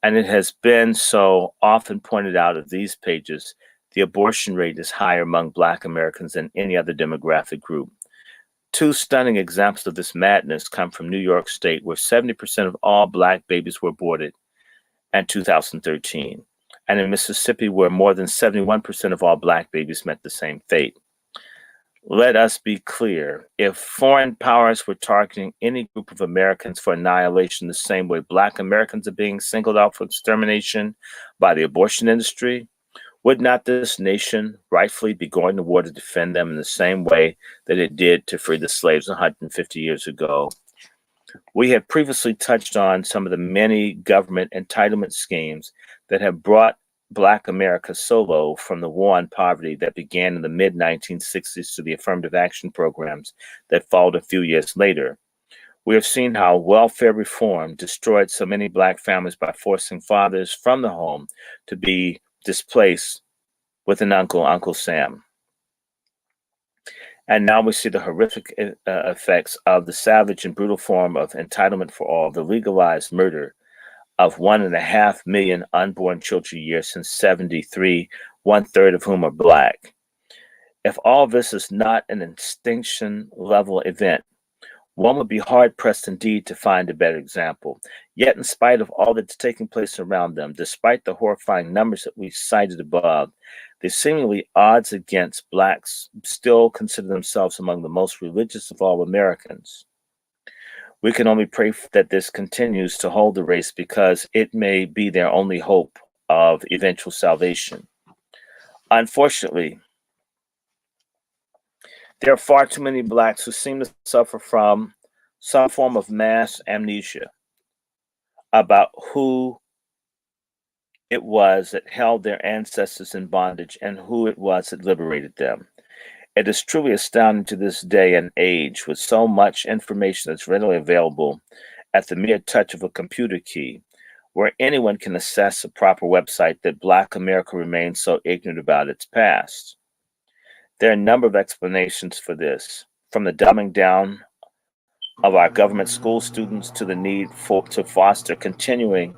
And it has been so often pointed out of these pages, the abortion rate is higher among Black Americans than any other demographic group. Two stunning examples of this madness come from New York State, where 70% of all Black babies were aborted in 2013, and in Mississippi, where more than 71% of all Black babies met the same fate. Let us be clear. If foreign powers were targeting any group of Americans for annihilation the same way Black Americans are being singled out for extermination by the abortion industry, would not this nation rightfully be going to war to defend them in the same way that it did to free the slaves 150 years ago? We have previously touched on some of the many government entitlement schemes that have brought Black America so low, from the war on poverty that began in the mid-1960s to the affirmative action programs that followed a few years later. We have seen how welfare reform destroyed so many Black families by forcing fathers from the home to be displaced with an uncle, Uncle Sam. And now we see the horrific effects of the savage and brutal form of entitlement for all, the legalized murder of 1.5 million unborn children a year since 1973, 1/3 of whom are Black. If all this is not an extinction level event, one would be hard-pressed indeed to find a better example. Yet, in spite of all that's taking place around them, despite the horrifying numbers that we cited above, the seemingly odds against Blacks still consider themselves among the most religious of all Americans. We can only pray that this continues to hold the race, because it may be their only hope of eventual salvation. Unfortunately, there are far too many Blacks who seem to suffer from some form of mass amnesia about who it was that held their ancestors in bondage and who it was that liberated them. It is truly astounding to this day and age, with so much information that's readily available at the mere touch of a computer key, where anyone can access a proper website, that Black America remains so ignorant about its past. There are a number of explanations for this, from the dumbing down of our government school students to the need to foster continuing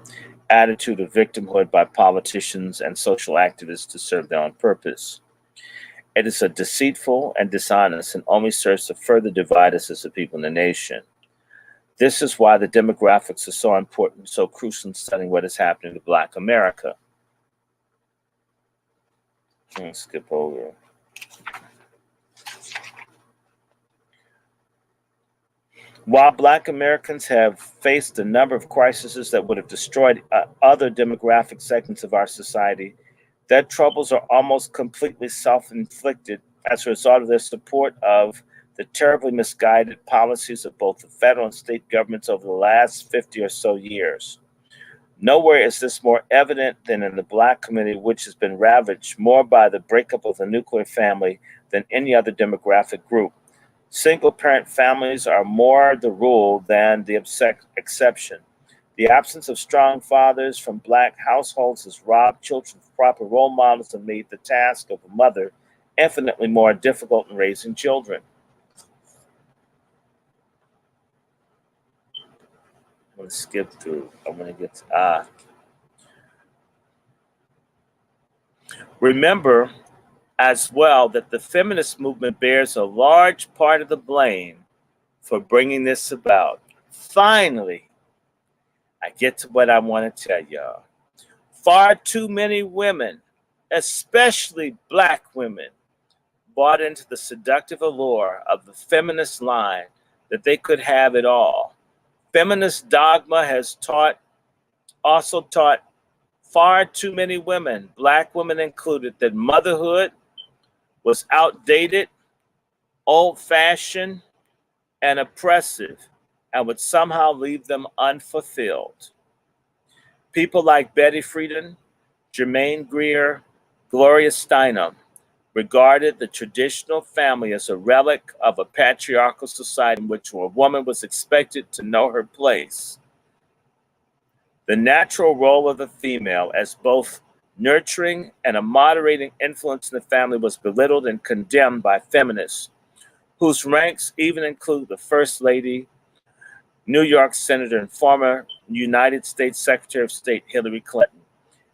attitude of victimhood by politicians and social activists to serve their own purpose. It is a deceitful and dishonest, and only serves to further divide us as a people in the nation. This is why the demographics are so important, so crucial in studying what is happening to Black America. Let's skip over. While Black Americans have faced a number of crises that would have destroyed other demographic segments of our society, their troubles are almost completely self-inflicted as a result of their support of the terribly misguided policies of both the federal and state governments over the last 50 or so years. Nowhere is this more evident than in the Black community, which has been ravaged more by the breakup of the nuclear family than any other demographic group. Single-parent families are more the rule than the exception. The absence of strong fathers from Black households has robbed children of proper role models and made the task of a mother infinitely more difficult in raising children. I'm going to skip through. I'm going to get to, Remember as well that the feminist movement bears a large part of the blame for bringing this about. Finally, I get to what I want to tell y'all. Far too many women, especially Black women, bought into the seductive allure of the feminist line that they could have it all. Feminist dogma has also taught far too many women, Black women included, that motherhood was outdated, old-fashioned, and oppressive, and would somehow leave them unfulfilled. People like Betty Friedan, Germaine Greer, Gloria Steinem regarded the traditional family as a relic of a patriarchal society in which a woman was expected to know her place. The natural role of the female as both nurturing and a moderating influence in the family was belittled and condemned by feminists, whose ranks even include the First Lady, New York Senator, and former United States Secretary of State Hillary Clinton.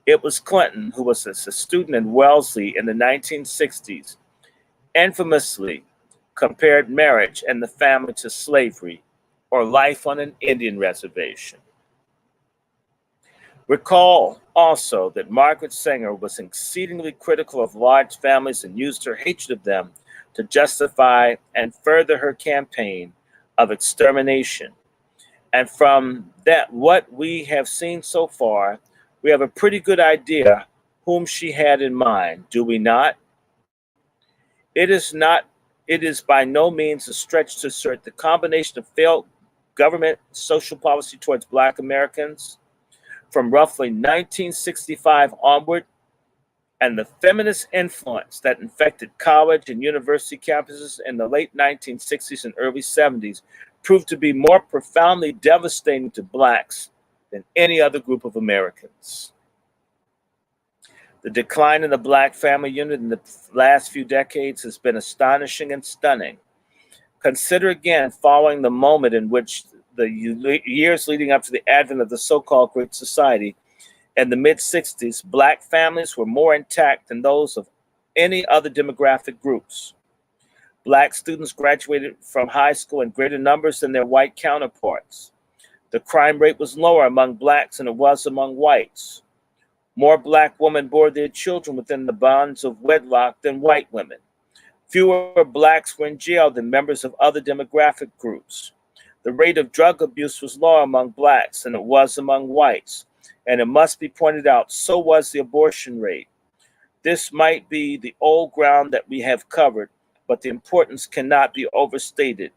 It was Clinton, who was a student in Wellesley in the 1960s, infamously compared marriage and the family to slavery or life on an Indian reservation. Recall also that Margaret Sanger was exceedingly critical of large families and used her hatred of them to justify and further her campaign of extermination. And from that, what we have seen so far, we have a pretty good idea whom she had in mind, do we not? It is by no means a stretch to assert the combination of failed government social policy towards Black Americans from roughly 1965 onward, and the feminist influence that infected college and university campuses in the late 1960s and early 70s proved to be more profoundly devastating to Blacks than any other group of Americans. The decline in the Black family unit in the last few decades has been astonishing and stunning. Consider again, following the moment in which the years leading up to the advent of the so-called Great Society, in the mid-60s, Black families were more intact than those of any other demographic groups. Black students graduated from high school in greater numbers than their white counterparts. The crime rate was lower among Blacks than it was among whites. More Black women bore their children within the bonds of wedlock than white women. Fewer Blacks were in jail than members of other demographic groups. The rate of drug abuse was lower among Blacks than it was among whites. And it must be pointed out, so was the abortion rate. This might be the old ground that we have covered, but the importance cannot be overstated,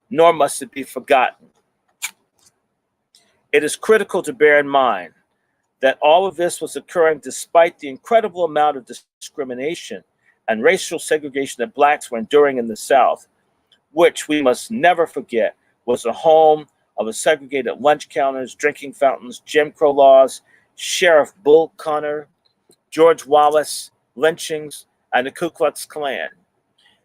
nor must it be forgotten. It is critical to bear in mind that all of this was occurring despite the incredible amount of discrimination and racial segregation that Blacks were enduring in the South, which we must never forget was a home of a segregated lunch counters, drinking fountains, Jim Crow laws, Sheriff Bull Connor, George Wallace, lynchings, and the Ku Klux Klan.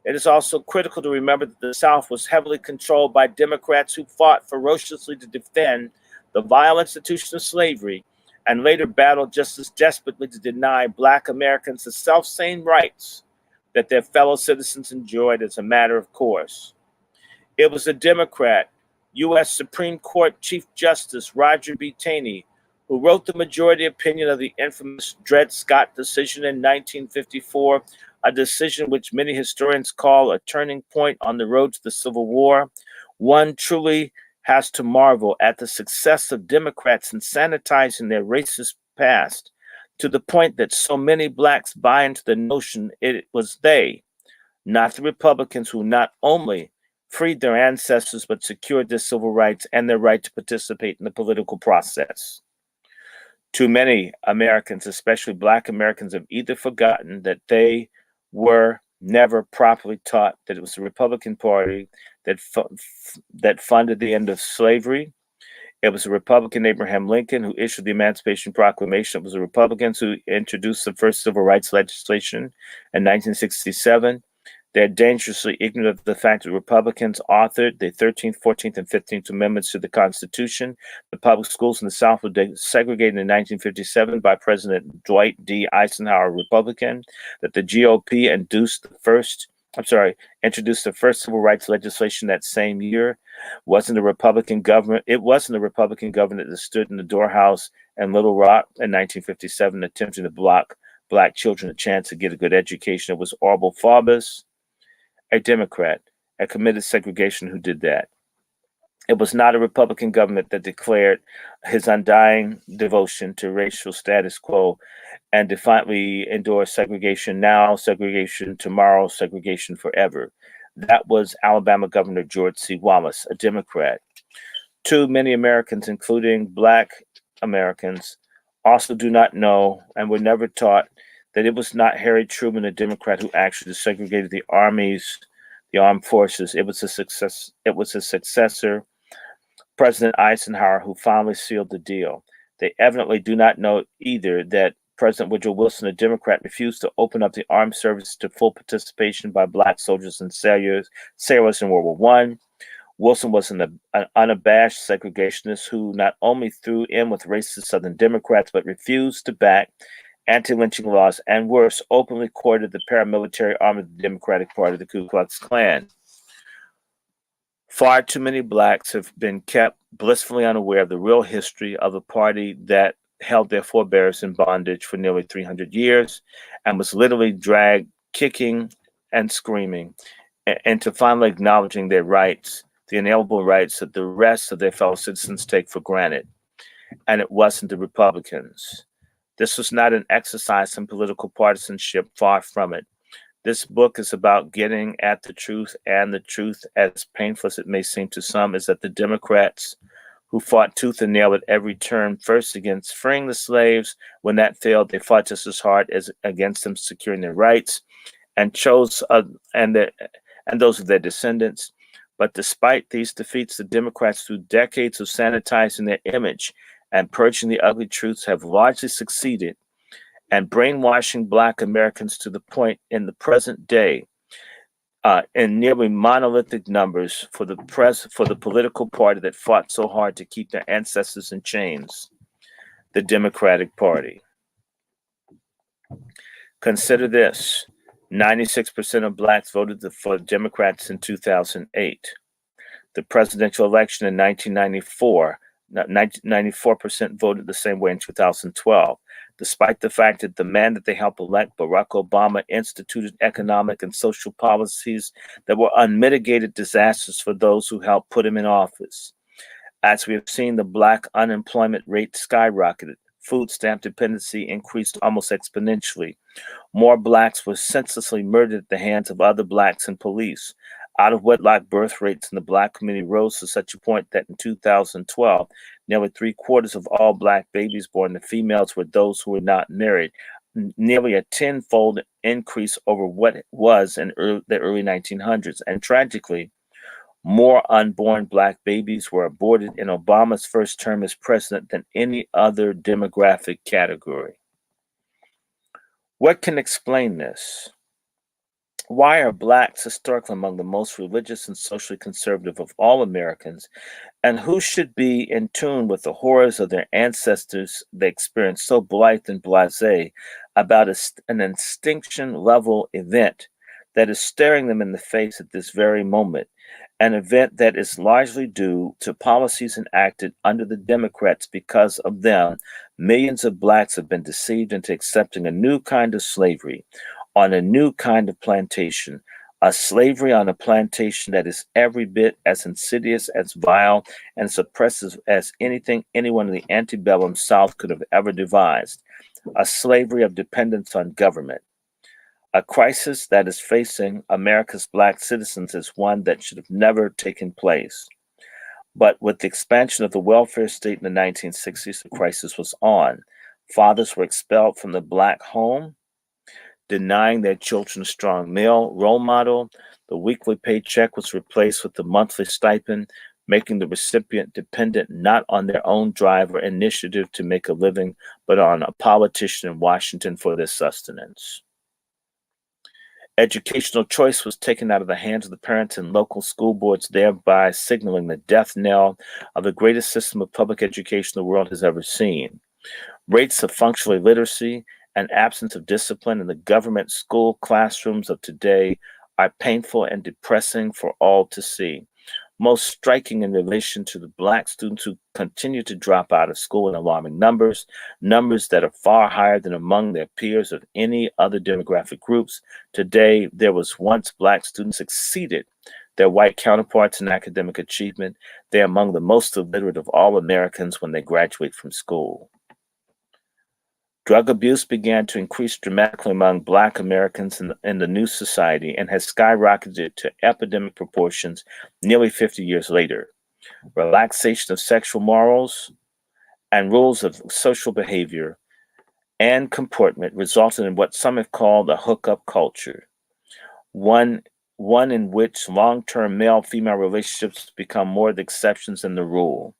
It is also critical to remember that the South was heavily controlled by Democrats who fought ferociously to defend the vile institution of slavery and later battled just as desperately to deny Black Americans the self-same rights that their fellow citizens enjoyed as a matter of course. It was a Democrat, U.S. Supreme Court Chief Justice Roger B. Taney, who wrote the majority opinion of the infamous Dred Scott decision in 1954, a decision which many historians call a turning point on the road to the Civil War, One truly has to marvel at the success of Democrats in sanitizing their racist past to the point that so many blacks buy into the notion it was they, not the Republicans, who not only freed their ancestors but secured their civil rights and their right to participate in the political process. Too many Americans, especially Black Americans, have either forgotten that they were never properly taught that it was the Republican Party that funded the end of slavery. It was the Republican Abraham Lincoln who issued the Emancipation Proclamation. It was the Republicans who introduced the first civil rights legislation in 1967. They're dangerously ignorant of the fact that Republicans authored the 13th, 14th, and 15th Amendments to the Constitution. The public schools in the South were segregated in 1957 by President Dwight D. Eisenhower, Republican. That the GOP introduced the first civil rights legislation that same year. Wasn't a Republican government. It wasn't a Republican government that stood in the Doorhouse in Little Rock in 1957 attempting to block Black children a chance to get a good education. It was Orville Faubus, a Democrat, a committed segregation, who did that. It was not a Republican government that declared his undying devotion to racial status quo and defiantly endorsed segregation now, segregation tomorrow, segregation forever. That was Alabama Governor George C. Wallace, a Democrat. Too many Americans, including Black Americans, also do not know and were never taught that it was not Harry Truman, a Democrat, who actually segregated the armies, the armed forces. It was a successor, President Eisenhower, who finally sealed the deal. They evidently do not know either that President Woodrow Wilson, a Democrat, refused to open up the armed services to full participation by Black soldiers and sailors in World War I. Wilson was an unabashed segregationist who not only threw in with racist Southern Democrats, but refused to back anti-lynching laws, and worse, openly courted the paramilitary arm of the Democratic Party, the Ku Klux Klan. Far too many Blacks have been kept blissfully unaware of the real history of a party that held their forebears in bondage for nearly 300 years and was literally dragged kicking and screaming into finally acknowledging their rights, the inalienable rights that the rest of their fellow citizens take for granted. And it wasn't the Republicans. This was not an exercise in political partisanship, far from it. This book is about getting at the truth, and the truth, as painful as it may seem to some, is that the Democrats who fought tooth and nail at every turn, first against freeing the slaves. When that failed, they fought just as hard as against them securing their rights, and chose and those of their descendants. But despite these defeats, the Democrats, through decades of sanitizing their image and purging the ugly truths, have largely succeeded, and brainwashing Black Americans to the point in the present day, in nearly monolithic numbers, for the political party that fought so hard to keep their ancestors in chains, the Democratic Party. Consider this: 96% of Blacks voted for Democrats in 2008. The presidential election in 1994. 94% voted the same way in 2012, despite the fact that the man that they helped elect, Barack Obama, instituted economic and social policies that were unmitigated disasters for those who helped put him in office. As we have seen, the Black unemployment rate skyrocketed. Food stamp dependency increased almost exponentially. More Blacks were senselessly murdered at the hands of other Blacks and police. Out-of-wedlock birth rates in the Black community rose to such a point that in 2012, nearly 3/4 of all Black babies born to females were those who were not married, nearly a tenfold increase over what it was in the early 1900s. And tragically, more unborn Black babies were aborted in Obama's first term as president than any other demographic category. What can explain this? Why are Blacks historically among the most religious and socially conservative of all Americans, and who should be in tune with the horrors of their ancestors they experienced so blithe and blasé about an extinction-level event that is staring them in the face at this very moment, an event that is largely due to policies enacted under the Democrats? Because of them, millions of Blacks have been deceived into accepting a new kind of slavery, on a new kind of plantation, A slavery on a plantation that is every bit as insidious, as vile, and suppressive as anything anyone in the antebellum South could have ever devised. A slavery of dependence on government. A crisis that is facing America's Black citizens is one that should have never taken place. But with the expansion of the welfare state in the 1960s, the crisis was on. Fathers were expelled from the Black home, denying their children a strong male role model. The weekly paycheck was replaced with the monthly stipend, making the recipient dependent not on their own drive or initiative to make a living, but on a politician in Washington for their sustenance. Educational choice was taken out of the hands of the parents and local school boards, thereby signaling the death knell of the greatest system of public education the world has ever seen. Rates of functional illiteracy and absence of discipline in the government school classrooms of today are painful and depressing for all to see. Most striking in relation to the Black students who continue to drop out of school in alarming numbers, numbers that are far higher than among their peers of any other demographic groups. Today, there was once Black students exceeded their white counterparts in academic achievement. They are among the most illiterate of all Americans when they graduate from school. Drug abuse began to increase dramatically among Black Americans in the new society and has skyrocketed to epidemic proportions nearly 50 years later. Relaxation of sexual morals and rules of social behavior and comportment resulted in what some have called a hookup culture, one in which long-term male-female relationships become more the exceptions than the rule.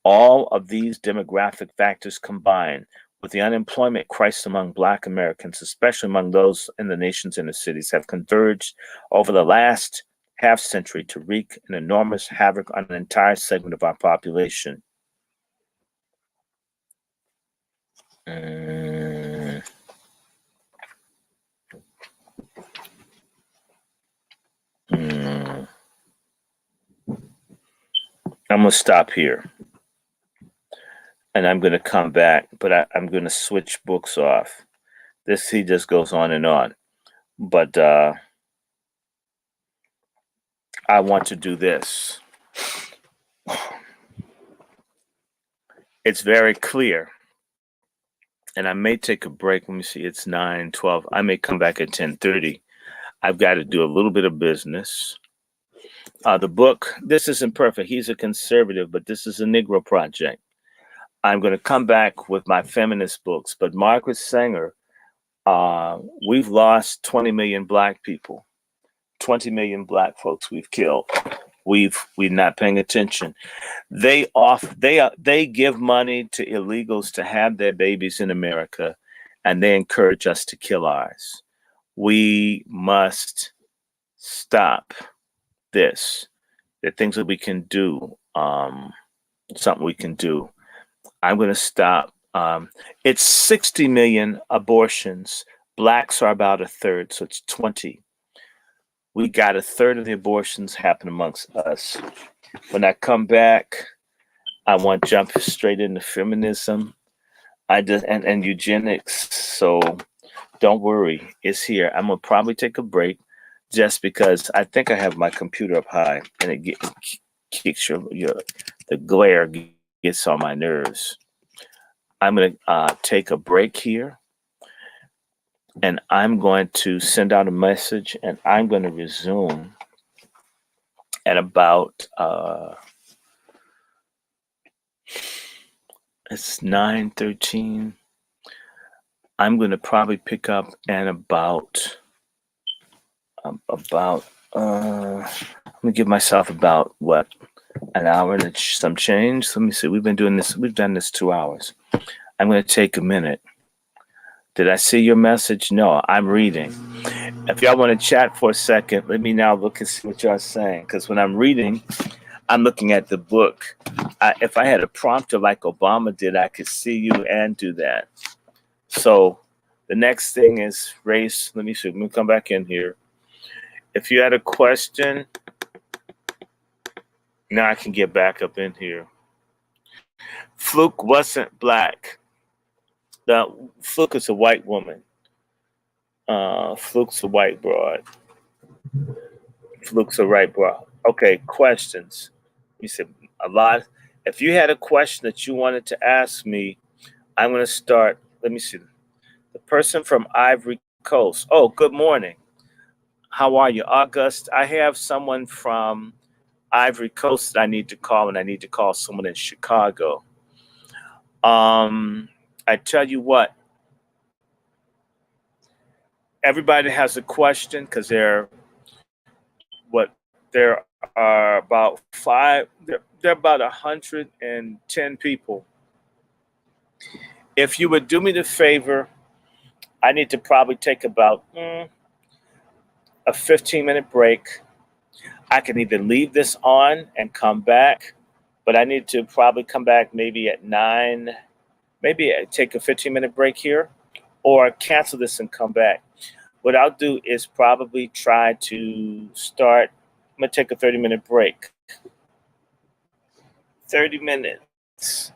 All of these demographic factors combine with the unemployment crisis among Black Americans, especially among those in the nation's inner cities, have converged over the last half century to wreak an enormous havoc on an entire segment of our population. I'm going to stop here. And I'm going to come back, but I'm going to switch books off. He just goes on and on. But I want to do this. It's very clear. And I may take a break. Let me see. It's 9:12. I may come back at 10:30. I've got to do a little bit of business. The book, this isn't perfect. He's a conservative, but this is a Negro project. I'm going to come back with my feminist books, but Margaret Sanger, we've lost 20 million Black people, 20 million Black folks we've killed. We're not paying attention. They give money to illegals to have their babies in America, and they encourage us to kill ours. We must stop this. There are things that we can do. Something we can do. I'm going to stop. It's 60 million abortions. Blacks are about a third, so it's 20. We got a third of the abortions happen amongst us. When I come back, I want to jump straight into feminism. And eugenics. So don't worry, it's here. I'm gonna probably take a break just because I think I have my computer up high and it kicks the glare gets on my nerves. I'm going to take a break here, and I'm going to send out a message, and I'm going to resume at about, it's 9:13. I'm going to probably pick up at about, I'm going to give myself about, what, an hour and some change. Let me see. We've done this 2 hours. I'm going to take a minute. Did I see your message? No, I'm reading. If y'all want to chat for a second, let me now look and see what y'all are saying. Because when I'm reading, I'm looking at the book. If I had a prompter like Obama did, I could see you and do that. So the next thing is race. Let me see. Let me come back in here. If you had a question, now I can get back up in here. Fluke wasn't Black. Fluke is a white woman. Fluke's a white broad. Flukes are right, bro. Okay, questions. You said a lot. If you had a question that you wanted to ask me, I'm going to start. Let me see. The person from Ivory Coast. Oh, good morning. How are you, August? I have someone from Ivory Coast that I need to call, and I need to call someone in Chicago. I tell you what, everybody has a question because there are about there are about 110 people. If you would do me the favor, I need to probably take about a 15-minute break. I can either leave this on and come back, but I need to probably come back maybe at 9, maybe take a 15-minute break here, or cancel this and come back. What I'll do is probably try to start. I'm going to take a 30-minute break. 30 minutes.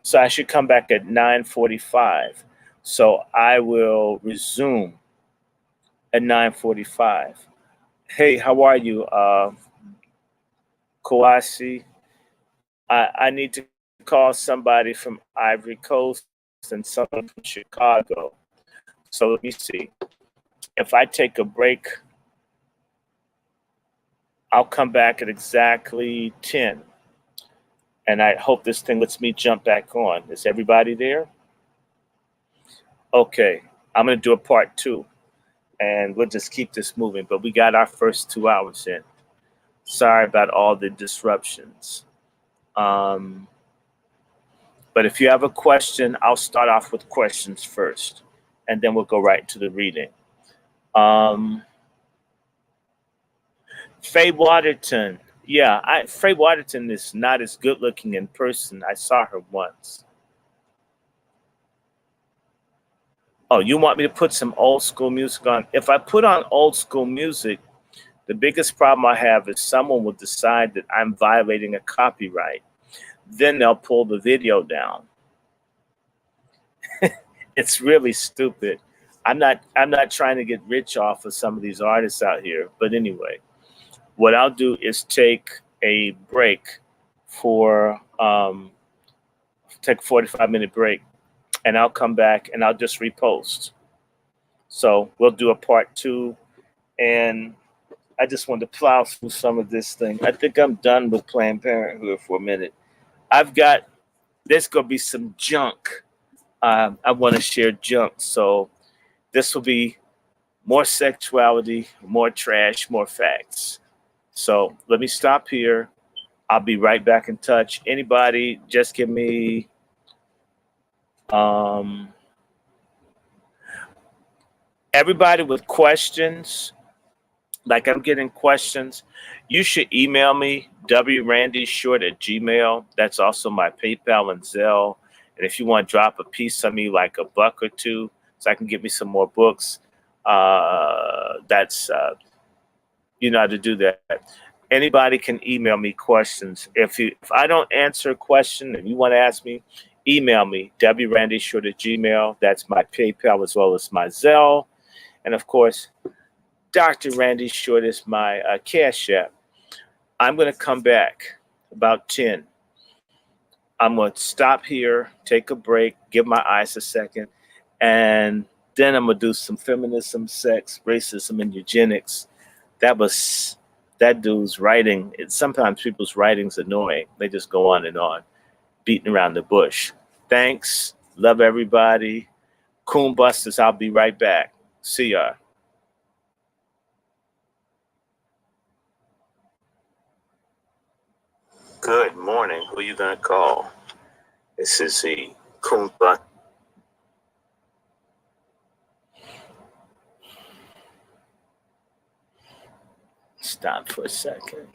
So I should come back at 9:45. So I will resume at 9:45. Hey, how are you, Kawasi? I need to call somebody from Ivory Coast and someone from Chicago. So let me see. If I take a break, I'll come back at exactly 10. And I hope this thing lets me jump back on. Is everybody there? Okay, I'm going to do a part 2. And we'll just keep this moving. But we got our first 2 hours in. Sorry about all the disruptions. But if you have a question, I'll start off with questions first. And then we'll go right to the reading. Faye Waterton. Yeah, Faye Waterton is not as good looking in person. I saw her once. Oh, you want me to put some old school music on? If I put on old school music, the biggest problem I have is someone will decide that I'm violating a copyright. Then they'll pull the video down. It's really stupid. I'm not trying to get rich off of some of these artists out here. But anyway, what I'll do is take a break for take a 45-minute break, and I'll come back and I'll just repost. So we'll do a part 2, and I just wanted to plow through some of this thing. I think I'm done with Planned Parenthood for a minute. There's gonna be some junk. I want to share junk, so this will be more sexuality, more trash, more facts. So let me stop here. I'll be right back in touch. Anybody, just give me everybody with questions, like I'm getting questions, you should email me, wrandyshort@gmail. That's also my PayPal and Zelle. And if you want to drop a piece of me, like $1 or $2, so I can get me some more books, you know how to do that. Anybody can email me questions. If I don't answer a question and you want to ask me, email me, wrandyshort@gmail. That's my PayPal as well as my Zelle. And of course, Dr. Randy Short is my Cash App. I'm going to come back about 10. I'm going to stop here, take a break, give my eyes a second, and then I'm going to do some feminism, sex, racism, and eugenics. That dude's writing. Sometimes people's writing's annoying. They just go on and on, beating around the bush. Thanks. Love everybody. COONBUSTERS, I'll be right back. See ya. Good morning. Who you gonna call? This is the COONBUSTERS. Stop for a second.